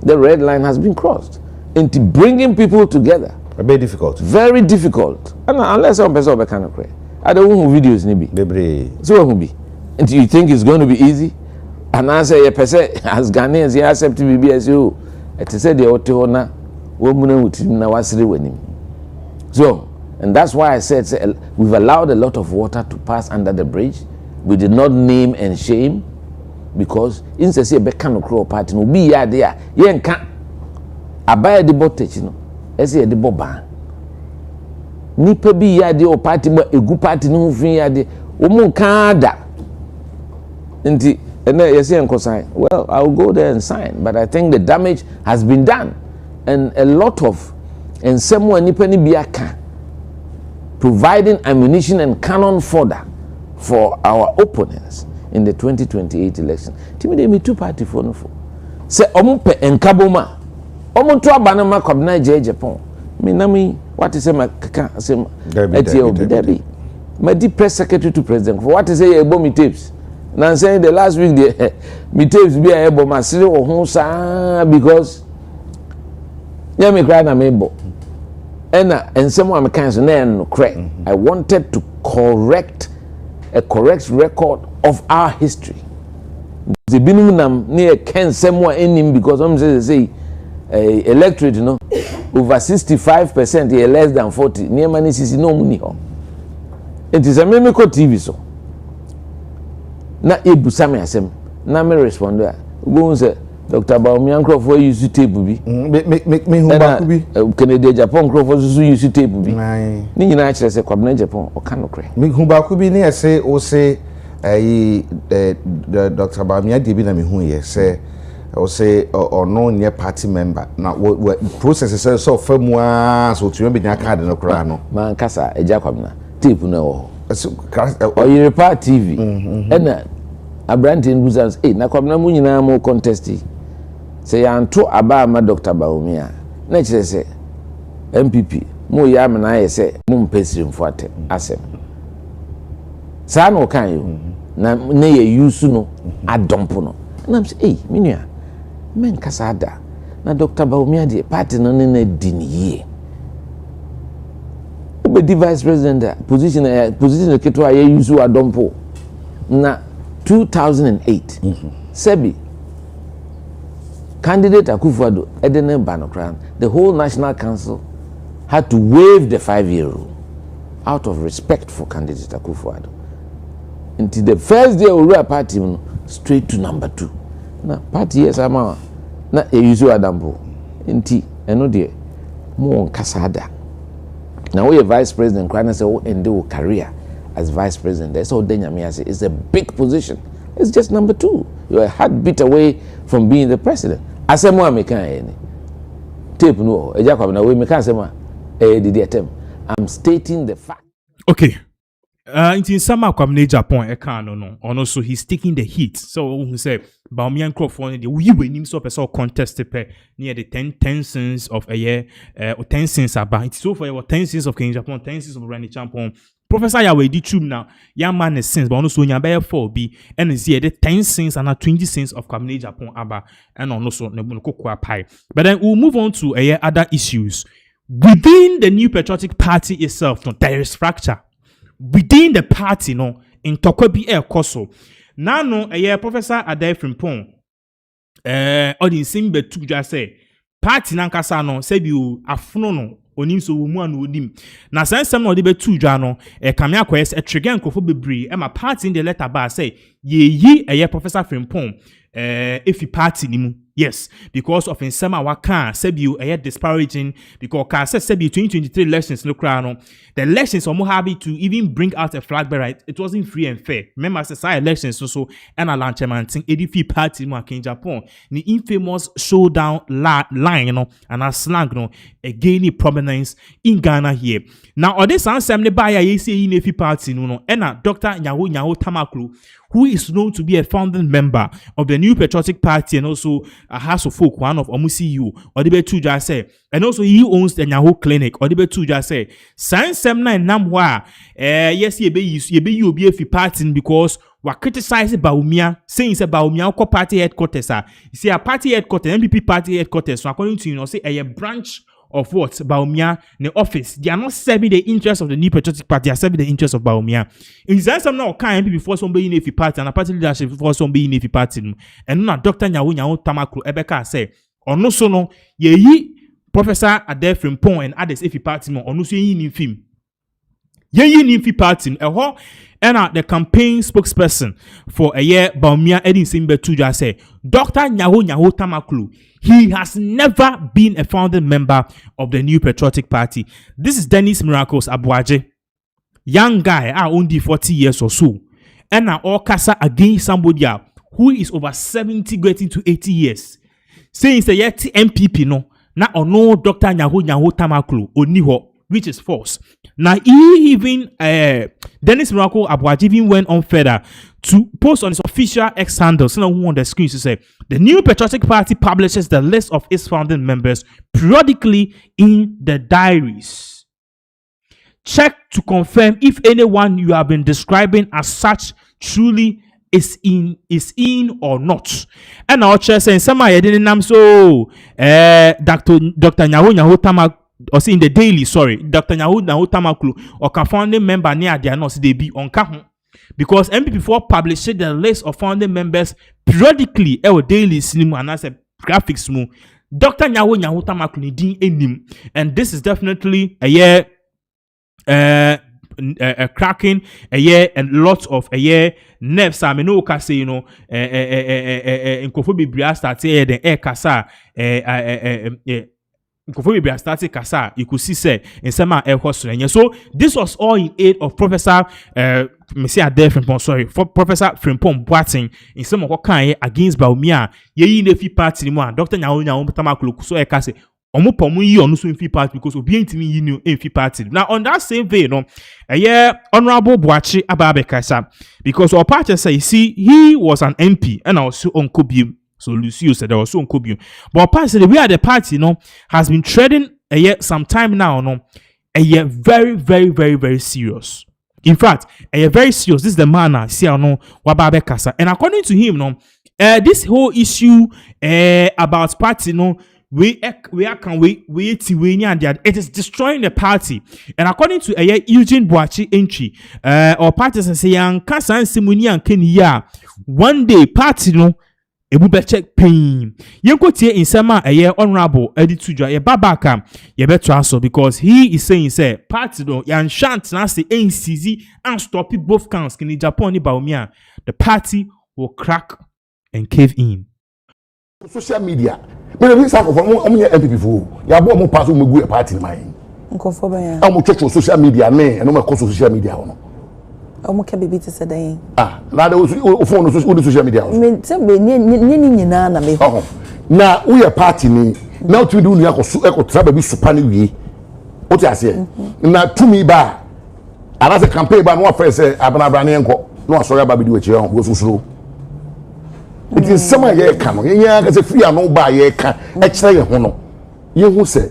the red line has been crossed into bringing people together. A bit difficult. Very difficult. And unless some person can cry, I don't know who videos need be. So who be? And you think it's going to be easy? And I say, as Ghanaians, you accept BBSU. It is said the Otona woman with him now was winning. So, and that's why I said we've allowed a lot of water to pass under the bridge. We did not name and shame because in the say Bekano Crow party no be ya there. Yen can abaya the botage no. Ese the boba. Nipa bi ya de party but egu party no fin ya de. Omo kan da. Nti and then you say and sign. Well, I'll go there and sign, but I think the damage has been done, and a lot of and someone nipeni biaka providing ammunition and cannon fodder for our opponents in the 2028 election. Timide me 2 party for no for. Say omupe enkaboma. Omuntu abanama kwabna Japan. Me na me what is my kaka say Debbie. My deep press secretary to president. For what is say ebo me tapes. Now saying the last week the me tapes be able my city or home because yeah me cry na me bo. And someone me cancel no correct. I wanted to correct a correct record of our history. The binum near Ken someone in him because I'm say electorate, you know, over 65% here less than 40. Near money is no money. It is a mimico TV so. Na ebu same asem na me respond a go say Dr. Bawumia Nkrofo use tape bi me hu ba ku bi Kennedy Japan Nkrofo so use tape bi ni nyina kire say kwabna Japan o ka no kre me hu ba ku bi ni ese o say Dr. Bawumia de bi na me hu ye say o say no nye party member na process say so famua so tumi be nya card no kra no man kasa eja kwabna tape no wo Oyiripa TV ena Abranti Buzans na kwabna mu nyina mo contest say yanto aba ma Dr. Bawumia na kire say MPP mo ya me na ye say mo mpesirim foate asem sa no kan yo na ye use no adompo no na say minua men kasa da na Dr. Bawumia de party no na diniye the vice president position the ketwa ye use adompo na 2008 Sebi candidate Akufo-Addo edene banokran the whole national council had to waive the 5-year rule out of respect for candidate Akufo-Addo until the first day we were party straight to number 2 na party yes ama na ye use adompo nti eno de mo nkasada. Now we are vice president, and say, oh, and do career as vice president. That's all Denyamia say. It's a big position. It's just number 2. You're a heartbeat away from being the president. I say more American. Tape no. I'm stating the fact. Okay. In summer kwamne Japan no. And also he's taking the heat. So who say Bawumia Nkrofo the we win him so person contest near the 10 cents of a year or 10 cents about it's so for 10 cents of King Japan 10 cents of Rani Champon. Professor Yahweh di chum now young man is sense but also nya be 4b and is here the 10 cents and 20 cents of kwamne Japan aba and also ne kokwa pie. But then we'll move on to other issues within the new patriotic party itself. No, there is fracture within the party, no, in Tokobi Air Koso. Now, no, Professor Adair Frimpong, or the same but to just say, party Nankasa, no, said you afnono, onim so woman would now, since some of the two jano, Kamia quest, a trigan cophobibri, and my party in the letter bar say, ye, Professor Frimpong, if you party nimu. Yes, because of in summer waka sebi disparaging because ka sebi 2023 elections no crown. The elections are more happy to even bring out a flag bearer. It wasn't free and fair. Remember say elections so and a launch man thing ADP party mo in Japan. The infamous showdown line, you know, and a slang, you know, gaining prominence in Ghana here. Now, all this answer me buy ye say in party no and Dr. Nyaho Tamaklu who is known to be a founding member of the New Patriotic Party and also a House of Folk, one of OMCU, or the two just say, and also he owns the Nyaho Clinic, or the two just say, Science Semna and Namwa, yes, ye be a party because we criticize Baumia, saying it's about Baumia party headquarters. You see, a party headquarters, MPP party headquarters, so according to say a branch of what Baumia, the office, they are not serving the interests of the New Patriotic Party, they are serving the interests of Baumia. In that some now can before somebody in a party and a party leadership before somebody in a party, and now Dr. Nyawo Tamaklu Ebeka say, or no so no, ye Professor Ade Frimpong and others if party no, or no so ye film. Ye ni party, and the campaign spokesperson for a year Baumia Edin Simbe Tuja say, Dr. Nyawo Tamaklu, he has never been a founding member of the New Patriotic Party. This is Dennis Miracles Abuaje, young guy, only 40 years or so, and now all casa against somebody who is over 70 getting to 80 years. Saying it's a yet MPP no, now or no Dr. Nyawo Tamaklu Oniho, which is false. Now even Dennis Miracle Abuaji even went on further to post on his official X handle, so who on the screen to say the New Patriotic Party publishes the list of its founding members periodically in the diaries. Check to confirm if anyone you have been describing as such truly is in or not. And our chair saying some I didn't name so Dr. Nyawo Tamak. Or see in the daily, sorry, Dr. Nyawo Tamaklu or founding member near their nurse they be on Kahun. Because MP4 published the list of founding members periodically our daily cinema and as a graphics mo. Dr. Nyawo Tamaklu din enim, and this is definitely a year a cracking a year and lots of a year nerves. I mean, no say you know in Kofobi Bria started the air kasa started kasa, you could see say in some air hostel. So this was all in aid of Professor for Professor Frimpong Boating in some of what kind against Baumia. Ye nefi party anymore. Dr. Nyawo Tamaklu so ekase omopomu yi onu so infi party because obi ntimi yi ni infi party. Now on that same vein, no, Honorable Boachi Ababekasa, because our party say, you see, he was an MP and also on Kobium. So Lucio said there was so Kobium. But apparently the way at the party, has been treading a year some time now, a year very, very, very, very serious. In fact, a year very serious. This is the man Wababe Kasa. And according to him, this whole issue about party, it is destroying the party. And according to Eugene Boachi entry, or parties say Kasan Simuni and Kenya, one day party ebu be check pain. Yenko tie in sama honorable Edituja ye babaka ye beto aso because he is saying say party yan shant na say NCZ and stop it both counts in Japan ni Baumia. The party will crack and cave in. Social media. But we say for MPP for ya bo mo pass mo gu e party man. Nko fo ba ya. Am church social media me and no me social media hono. Omo ka bibi te say dan. Na the phone social media. Me say be ni nyina na me ho. Na we a party ni na to do nu akọ traba bi supa ni wie. O ti ase. Na to me ba. Ana se campaign ba no afre say abana ne enko. No asori aba bi di wechi ho go susuro. It is summer ye can. Yeah, because if you are no by ye can extra ye hono. You who say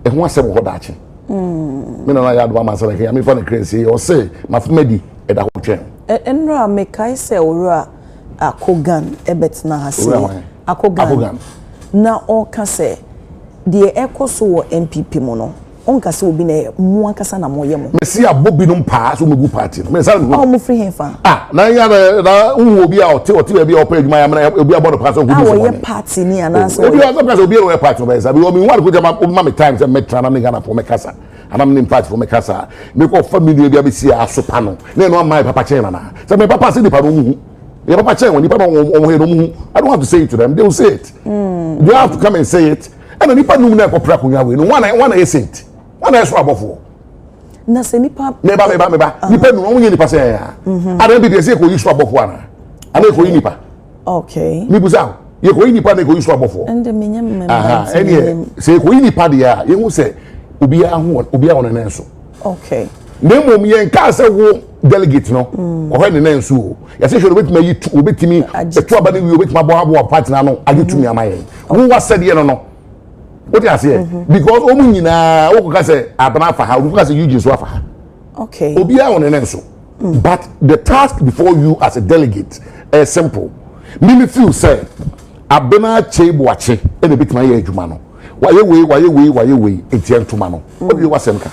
e ho asem ho dache. Me na ya do ma say here me for the crazy or say my family e da ho twen. Enra me kai say owura akogan ebet na hase. Akogan. Na o ka say the ekoso wo MPP mo no. Onka se obi na mu ankasa na mo ye mo. Me see abobi no pa so me gu party. Me say no. Mo free him fa. Na ya na wu obi a ote be opa adwuma ya na obi abodo pa so gu so. Wo ye party ni ana so. Obi a so place obi e party be say we wan go jama ma me time say me trana me Ghana for me kasa. Ana me party for me kasa. Me ko family bi a see asopa no. Na no my papa chen na. Say me papa say di pa no hu. Your papa chen when di pa no hu. I don't have to say it to them. They will say it. You have to come and say it. And ni pa no na ko pra kunya we. No one say it. One is above. Na se nipa meba nipa no wonye nipa se ya ada bi de se ko yisu abofo ana ana ko yi nipa okay mi buza ye ko yi nipa na ko yisu abofo ende menya memba ene se ko yi nipa de ya ye hu se obi a wona na so okay na mom ye nka se wo delegate no ɔhɔ ne nan so ya say hwɛ obetimi yi obetimi etu aba ne wi obetimi abo party na no age tumi amaye wo wasɛde ye no what you say because omu nyina wo ka say abana fa ha wo ka say Eugene so afa ha okay obi a won ne so but the task before you as a delegate is simple me feel say abana cheboache e na betima ye adwuma no waye we etian tuma no obi wasem ka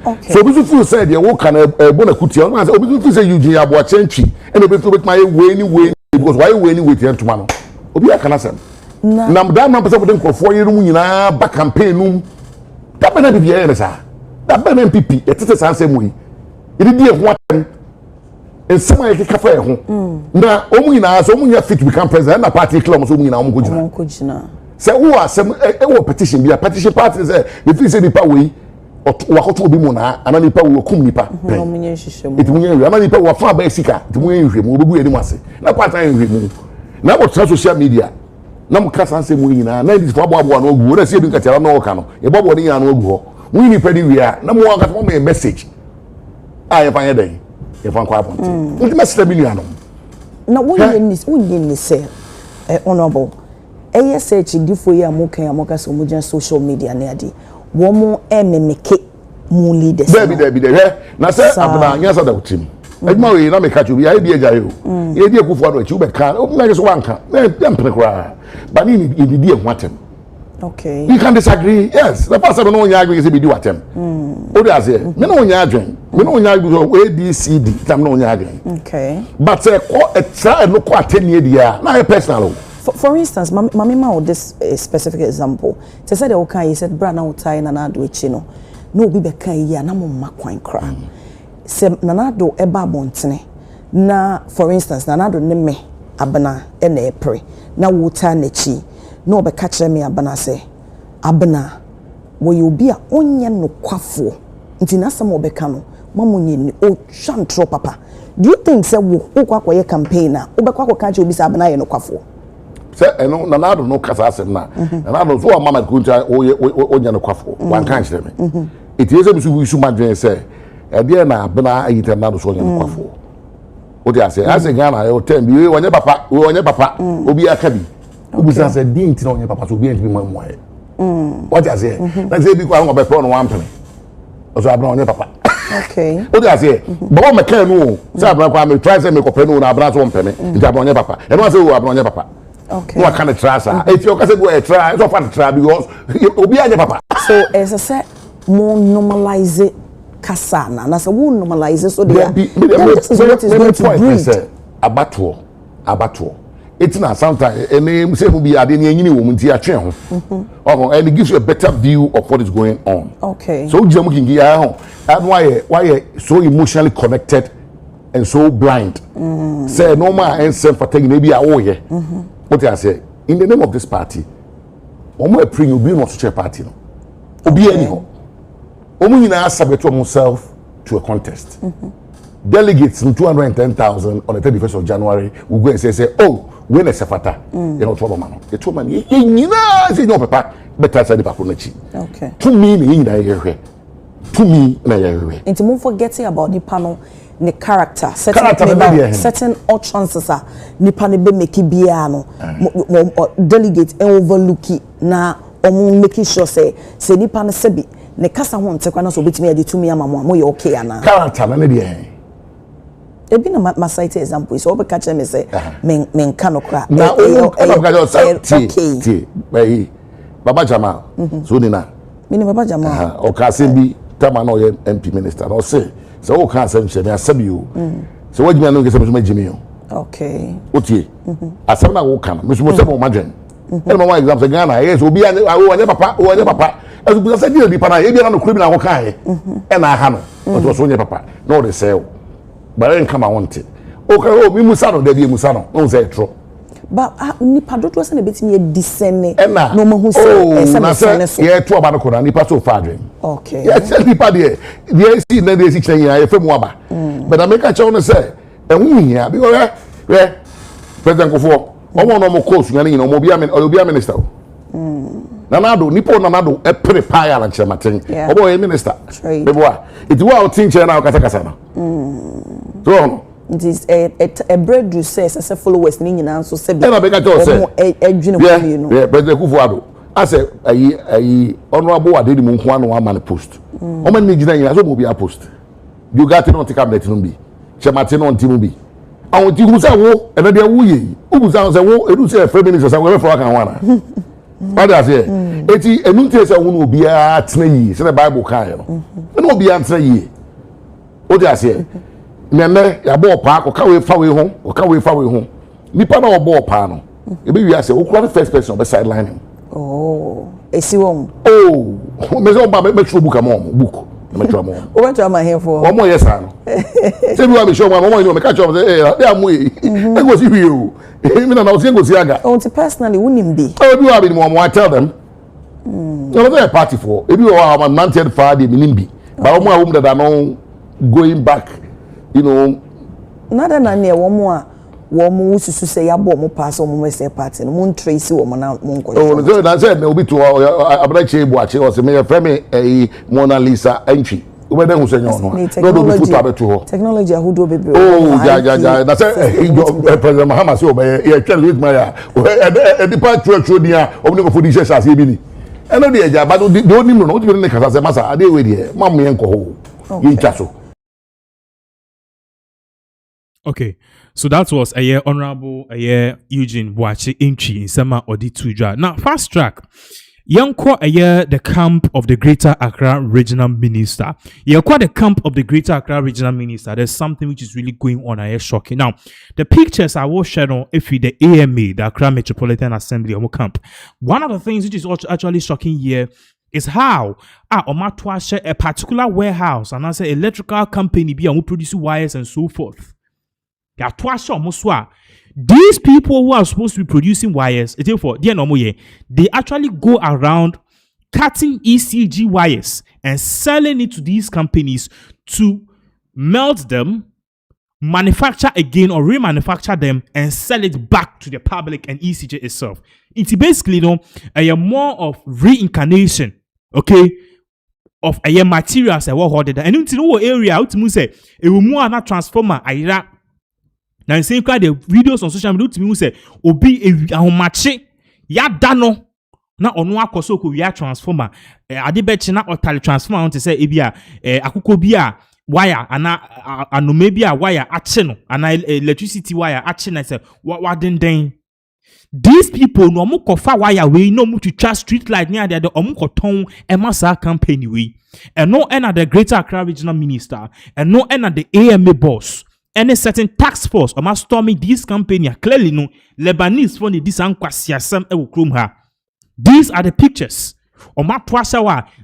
okay so obi feel say the wo kan bona kutia no say obi feel say Eugene aboache ntwi e na betima ye we ni because waye we ni etian tuma no obi aka na sem na that man person with for year mu nyina ba campaign num that be na be here sa that be na MPP e tete san sem yi e di e ho atem en sama e ka fa e ho na omu nyina so omu nya fit become president na party club so omu nyina omu ko gina say who asem e wo petition bi a petition party say the feel say nipa we wakoto obi mu na ana nipa we okum nipa omu nya hihye it mu nya ana nipa wa fa ba sika it mu nya hihye mu obebu eni mu ase na party hihye mu na what social media na mo kasa nse mu nyina na ndi fo abo na ogu na se bi nkatara na oka no e bobo ni nyina na ogu ho mu ni pedi wia na mo aka mo message ye fa yeden ye fa kwa ponte nti message bi nyina no na wonye ni se honorable search difo ya mo kan amoka so mo jan social media na ade wo mo ememeke mu leaders Debi na se abna nya sa da utim ejuma we na me catch obi aye bi ejaye o ye di ekufu ado achi ube kan o na so wanka na mpre kra ba ni di ehu atem okay you can disagree yes the pastor no nya agree say be di watem o do ase me no nya adwen me no nya agree ABCD tam no nya agree okay but try no ko atenie dia na personal for instance mama ma this specific example they said okay he said bra na utai na na do echi no obi be kan ya na mo makwan kra se nanado eba bontene na for instance nanado ne me abana e na epre na wuta na chi na obeka kire me abana se abana wo ye obi a onye no kwafo nti na sam obeka no mamunye ni o chantro papa do you think say wo kwakoye campaigner obeka kwakoka kire obi se abana ye no kwafo se eno nanado no kasa asem na nanado so mama kunta onye no kwafo wan kan kire me it is a su madwen say ebe na abena ayita na do so nya kwafo o dey say as Ghana e o tem bi we onye papa obi aka bi obi say din ti na onye papa so obi enti bi mo aye o dey say na say bi kwa ngo be pro no wan pene o so abena onye papa okay o dey say baba me kan no say abena kwa me try say me ko pene na abena so pene nti abena onye papa e no say o abena onye papa okay no can try sa if you say go try so far try because obi anya papa so as I say more normalize kasana na say we normalize so there this is what is going to breed abato etina sometimes any say mu bi ade na enyini wo mu nti atwe ho and it gives you a better view of what is going on okay so ujira mu kingi ya ho and why so emotionally connected and so blind say no man and self fatigue na bi a wo ye what I say in the name of this party omo apring obi no so party no obi ani ho omo nyina subject themselves to a contest delegates in 210,000 on the 31st of January will go and say oh we na sefata you know trouble man the two man nyina say no papa better say the papa na chi okay to me ni nyina yehwe to me na yehwe and to forgetting about the panel the character certain utterances are nipa ne be make bia no delegate and overlook na making sure say nipa ne sebi ne kasa ho ntekwa na so betimi ade tumi ama mo ye okay ana character na ne de ebi na ma cite example so obeka kire me say men ka no kra na okay baba Jamal so ni na mini baba Jamal o ka se bi tama na o ye MP minister no say so o ka se me asabi o so wajimi na no ke se me jimi o okay otie asam na wo ka no me so mo se mo madwen e mo one example Ghana yes obi onye papa as we say di pa na e bi na no kuro bi na wo ka e na ha no o so onye papa no dey say bare nka ma wonte o ka o mi musa no da bi musa no no say tro ba nipa dodo se na betimi e discern no mahu say so ye to aba no ko na nipa so fa adwen okay yes nipa de si na de si chen ya e femu aba but America che no say e hu hia bi we president Kofo omo no mo course ngani no mo obi a minister nanado nipo nanado e prepare la nchematen obo e minister beboa it wa outing che na kasa na So it is a bread you say as a followers ni nyina so se be na be ka tell say adwene wo you know yeah President Kufuado as a honorable adedi mu nko anu ama post o man ni gina nyina so mo bi a post you got to not cabinet no bi chemate no ntimu bi awon ti hu say wo e na de wo ye ubu say wo edu say 3 minutes say we for kan wana what I say eti enu ti say wo no obi a tena yi say the Bible kan no no obi a tena yi o dey say nene ya ball pa ko ka we fa we ho o ka we fa we ho nipa na o ball pa no e be wi ase o kura the first person on the sideline him oh esi won oh me say o ba me show book am book me show am o went to my here for o mo yes no say we me show am o mo you me catch am say eh dey am e go see we o me na o say go see aga oh ti personally wunim bi oh do have mo I tell them so they party for e be o man ted Friday me nimbi ba o mo a wo that no going back you know nada na ne wo mo a wo mo ususu say ya bo mo pass wo mo say party no mo trace wo mo na mo nko oh so na say me obi to abrache bu ache o say me frame me Mona Lisa entry we dey hu say nyo no do be put abeto ho technology ahudo bebre oh ja na say President Mahama say obey e tell with my e di part true dia o ni ko fodi share as e bi ni e no dey ja ba do ni no o ti be ne kasa say masa ade we dey mam me nko ho yin cha so. Okay, so that was a year honorable Eugene Boachi Inchi in Sema Odi Tuja. Now, fast track. Yanko a year the camp of the Greater Accra Regional Minister. Yanko the camp of the Greater Accra Regional Minister. There's something which is really going on. I shocking. Now, the pictures I will share on if the AMA, the Accra Metropolitan Assembly, Omo camp. One of the things which is actually shocking here is how Omatwa a particular warehouse and as an electrical company be able produce wires and so forth. These people who are supposed to be producing wires, they actually go around cutting ECG wires and selling it to these companies to melt them, manufacture again or remanufacture them and sell it back to the public and ECG itself. It's basically a more of reincarnation, okay, of a materials that were hoarded. And in no area, say it will more not transformer. Now, in same kind of videos on social media, to say, Obi a match ya dano na onu akoso ko wia transformer. Ade be chi na otale transformer on to say ebia akuko bia wire ana anome bia wire ache no ana electricity wire ache na say wa den. These people no mo kofa wire we no mo to charge street light near there omo koton emasa company we. And no end at the Greater Accra Regional Minister and no end at the AMA boss. Any certain task force or storming this company clearly no Lebanese for the this ankwasiasem e wokrom ha. These are the pictures.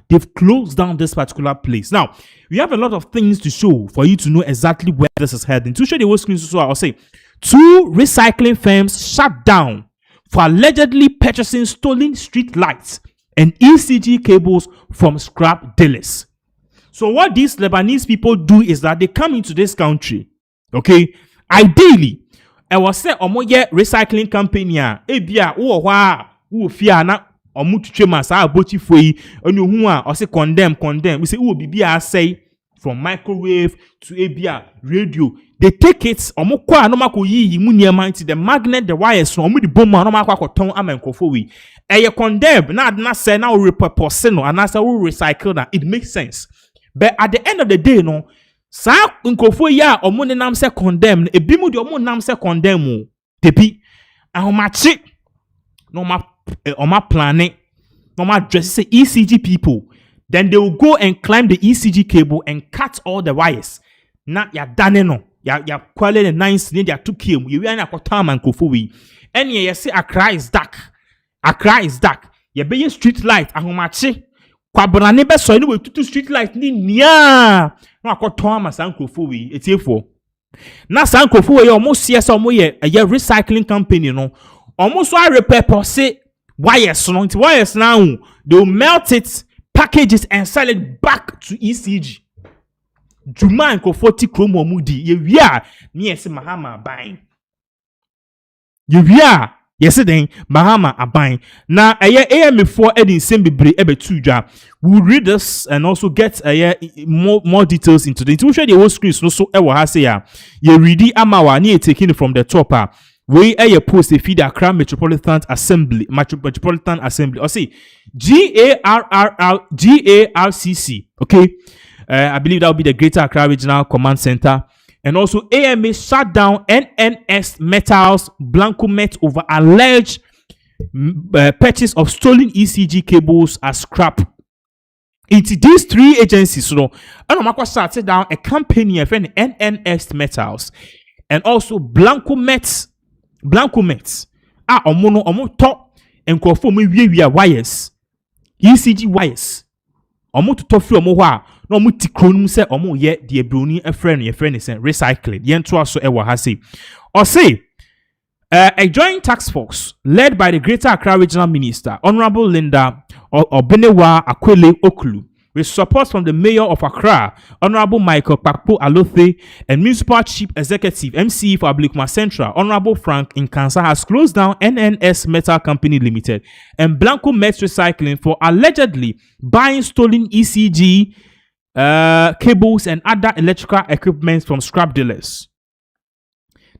They've closed down this particular place. Now, we have a lot of things to show for you to know exactly where this is heading. To show the whole screen, so I'll say 2 recycling firms shut down for allegedly purchasing stolen street lights and ECG cables from scrap dealers. So what these Lebanese people do is that they come into this country. Okay, ideally, I was say omoye recycling company ebia wo hwa wo fia na omu twema sa abochi foi onu hu a o say condemn we say wo bibia say from microwave to ebia radio they take it omo kwa no mako yi mu niema into the magnet the wires omo di bom no mako akoton amankofo we eye condemn na say na we repurpose no and say we recycle na it makes sense, but at the end of the day no sa nkofo ya omo ne nam se condemn ebi mu de omo nam se condemn tebi ahomache no ma planning no ma dress say ECG people, then they will go and climb the ECG cable and cut all the wires na ya dane no ya kwale the nines ne dia tukiem you wi na kwata man nkofo wi ene ye say Accra is dark ye be street light ahomache kwabrane be so ni we tutu street light ni nia na akoton ama sankrofo wi etiefo na sankrofo we omo cs omo ye recycling company no omo so repurpose wires no nti wires now they will melt it, package it and sell it back to ECG. Juma nkofo ti kromo mu di ye wi a ni ese Mahama ban ye wi a Yesterday, Mahama aban. Now, AM4 Edin Sembibre ebe tuja. We'll read this and also get more details into the intuition. The whole screen so ewa ha say ya. Ye ready amawa ni taking it from the top. We post a feed Accra Metropolitan Assembly. Or say GARCC. Okay. I believe that will be the Greater Accra Regional Command Center. And also, AMA shut down NNS Metals Blanco Met over alleged purchase of stolen ECG cables as scrap. Into these three agencies, so I started down a company of NNS Metals and also Blanco Met. Omo top and conform we wires, ECG wires. Omo to top free omo wa. No mu ti kronum se omo ye de broni e friend is recycling yen to aso e wa ha say or say a joint task force led by the Greater Accra Regional Minister Honorable Linda Obenewa Akwele Okulu with support from the Mayor of Accra Honorable Michael Pakpo Alothe and Municipal Chief Executive MCE for Ablikuma Central Honorable Frank Nkansa has closed down NNS Metal Company Limited and Blanco Met Recycling for allegedly buying stolen ECG cables and other electrical equipment from scrap dealers.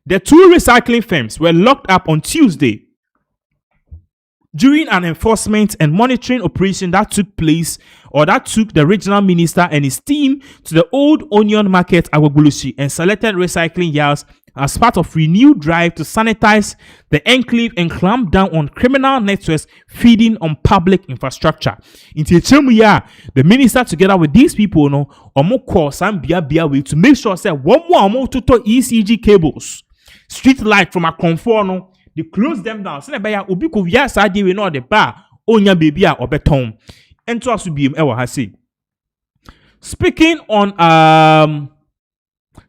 The two recycling firms were locked up on Tuesday during an enforcement and monitoring operation that took the regional minister and his team to the Old Onion Market, Agbogbolosi, and selected recycling yards as part of renewed drive to sanitize the enclave and clamp down on criminal networks feeding on public infrastructure. In Techemuya, the minister together with these people call some bia way to make sure that one more to ECG cables, street light from a comfort they close them down. So by obi ko via sadi we no the bar onya baby a obeton. Ento aso biem e wa ha say.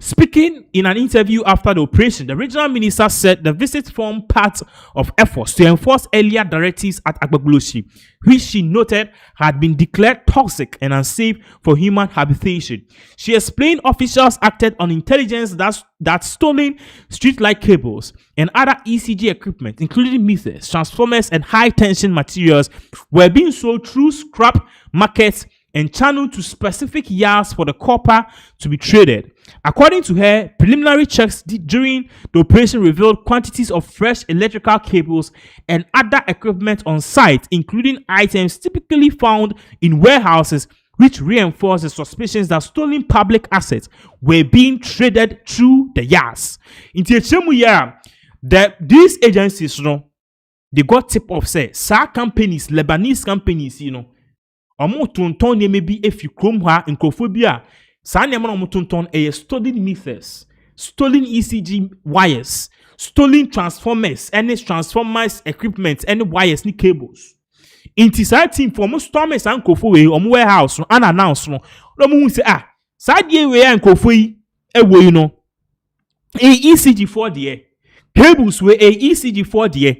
Speaking in an interview after the operation, the regional minister said the visit formed part of efforts to enforce earlier directives at Agbogbolosi, which she noted had been declared toxic and unsafe for human habitation. She explained officials acted on intelligence that stolen streetlight cables and other ECG equipment, including meters, transformers, and high-tension materials, were being sold through scrap markets and channeled to specific yards for the copper to be traded. According to her, preliminary checks during the operation revealed quantities of fresh electrical cables and other equipment on site, including items typically found in warehouses, which reinforced the suspicions that stolen public assets were being traded through the yards. In Techemuya, these agencies, they got tip of say, companies, Lebanese companies, omo tonton ne maybe if you chrome ha nkrophobia sa ne omo tonton stolen meters, stolen ECG wires, stolen transformers, any transformers equipment, any wires ni cables. Inti team for mo stormers and nkofo we omo warehouse no unannounced no hu say sa die we nkofo yi ewo ECG4 there cables we ECG4 there.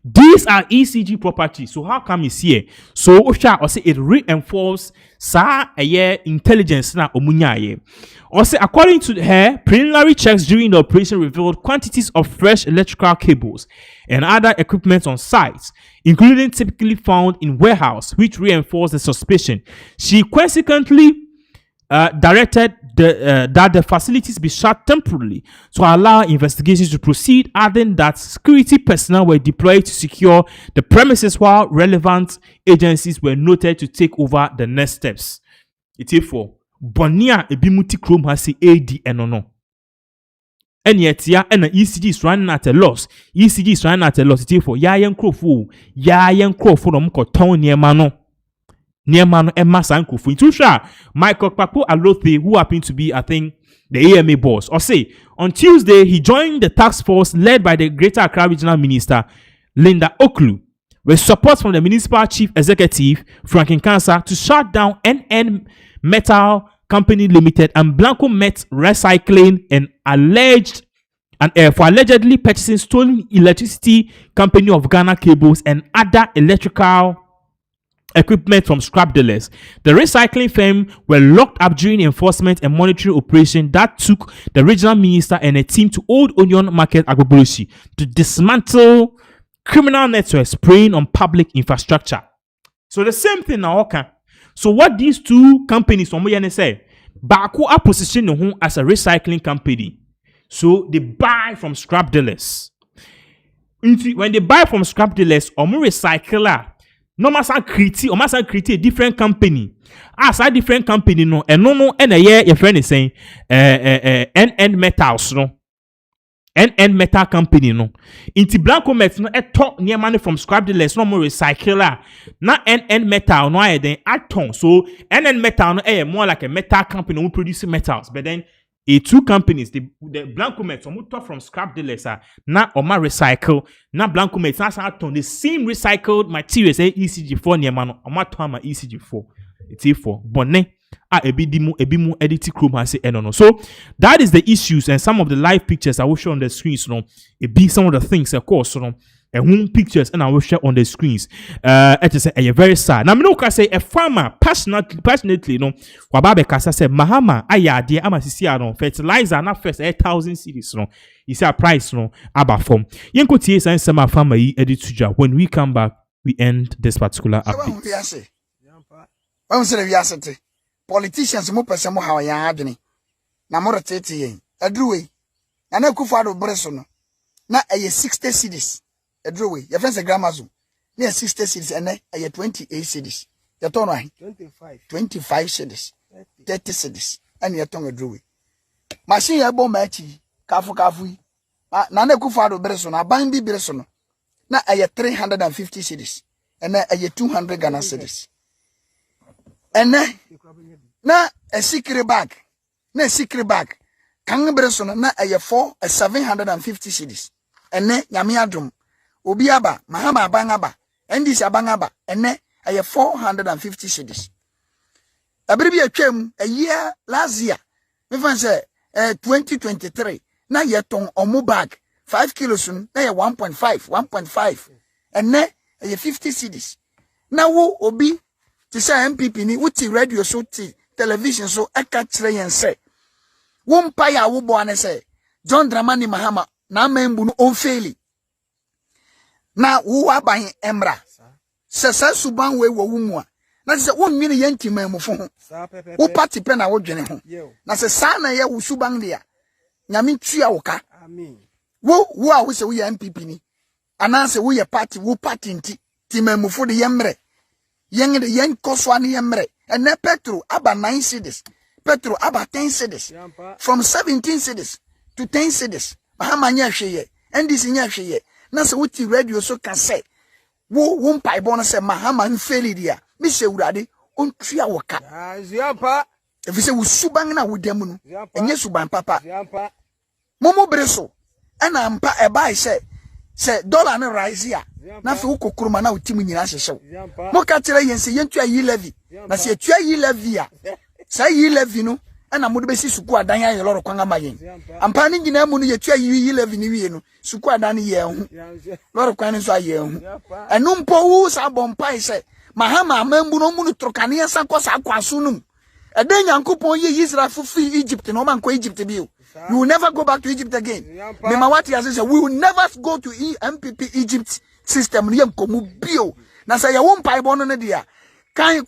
These are ECG properties. So how come it's here? So or say it reinforces intelligence na omunya. Or say according to her, preliminary checks during the operation revealed quantities of fresh electrical cables and other equipment on sites, including typically found in warehouse, which reinforced the suspicion. She consequently directed that the facilities be shut temporarily to allow investigations to proceed, adding that security personnel were deployed to secure the premises while relevant agencies were noted to take over the next steps. It's for Bonia ebimuti chrome has AD and no. And yet, and the ECG is running at a loss. ECG is running at a loss. It's for Yayan Crowful, town near Mano. Niemano Emma Sankufu. Intusha, Michael Pakpo Alothe, who happened to be, I think, the AMA boss. Or say, on Tuesday, he joined the task force led by the Greater Accra Regional Minister, Linda Okulu, with support from the Municipal Chief Executive, Frank Nkansa, to shut down NN Metal Company Limited and Blanco Met Recycling and for allegedly purchasing stolen electricity company of Ghana cables and other electrical equipment from scrap dealers. The recycling firm were locked up during enforcement and monitoring operation that took the regional minister and a team to Old Onion Market, Agbogbolosi, to dismantle criminal networks preying on public infrastructure. So the same thing now, okay. So what these two companies say, Baku are positioning as a recycling company. So they buy from scrap dealers. When they buy from scrap dealers, or more recycler, no matter create a different company. As a different company, no, and no, and a year your friend is saying, NN Metals, no, NN Metal Company, no. Inti Blanco Met, no, a top near money from scrap dealers, no more recycler, not NN Metal, no, then atom. So NN Metal, no, more like a metal company who produces metals, but then two companies, the Blanco Met, some top from scrap dealers, not or my recycle, not Blanco Met, not atom, the same recycled materials, ECG4 near man, or my tama ECG4. It's for bonnet. Ebimu edit chrome has say no. So that is the issues and some of the live pictures I will show on the screens. It be some of the things, of course, and whom pictures and I will share on the screens. It is a very sad. Now, I can say a farmer passionately, Wababe Kasa said, Mahama, dear Amasisia, fertilizer, not first 8,000 cities, It's a price, about form. Yanko Ties and some farmer edit to when we come back, we end this particular update. When we say politicians mo pese mo ha ya adwene na mo retete yen adruwe na na Akufo-Addo breso no na 60 cedis adruwe ye fense grammar zo na 60 cedis ene 28 cedis ye ton ahi 25 cedis 30 cedis ene ye ton adruwe machine ye bo machi kafu na Akufo-Addo breso na ban bi breso no na 350 cedis ene 200 Ghana cedis ene na a secret bag kan breso na 750 cedis ene nyame adom obi aba Mahama abangaba ndis abangaba ene 450 cedis abiri bi atwam a year last year me fan say 2023 na yeton omo bag 5 kilos na 1.5 ene 50 cedis na wo obi ti say MPP ni wuti radio so ti television so eka kire yen say wo mpa ya wo bo ane say John Dramani Mahama na membu no onfeli na wo aban emra sesa suban we wo mu a na say wo nwini yen timamufo ho wo party pe na wo dwene ho na say sa na ye wo suban dia nyame tua wo ka amen wo a wo say wo ye MPP ni ananse wo ye party wo party nti timamufo de yemre yen koswa ni yemre ene petro aba 9 cedis petro aba 10 cedis from 17 cedis to 10 cedis Mahama nya hweye ndis nya hweye na se wuti radio so ka say wo mpai bo no se Mahama nfeli dia mi se urade ontua wo ka ziampa efi se wo suban na wo dem no enye suban papa momo breso ena mpa eba se dollar na rise ya na fe ukokuruma na utimu nyina hyehyew mo ka kire yense yentua yi levy na se etua yi levy a sa yi levy no na mo de besi suku adan ya loro kwanga mayen ampa ni nyina mu no yetua yi levy ni wie no suku adan ye hu loro kwan so aye hu enu mpo wu sa bompai se Mahama amambu no mu no trokane yesa kosa kwaso no eden Yankopon ye Israel fufi Egypt no man ko Egypt bi o. You will never go back to Egypt again. Mema what he has said, we will never go to MPP Egypt system. Na say ya won pai bono na dia. Kan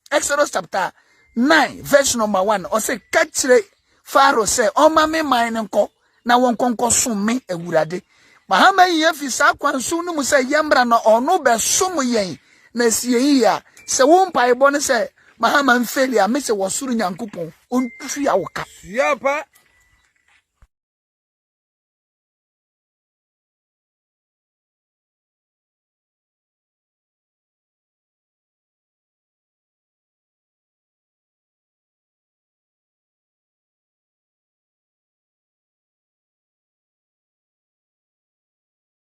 Exodus chapter 9 verse number 1. O say kachire Pharaoh say o ma me man nko na won konko som me awurade. Mahama ye fi sa kwanso no mu say yembra na ono be som yen na sie ya. Se won pai bono say Mahama mfeli a me se wosuru Nyankopon ontua wo ka. Yapa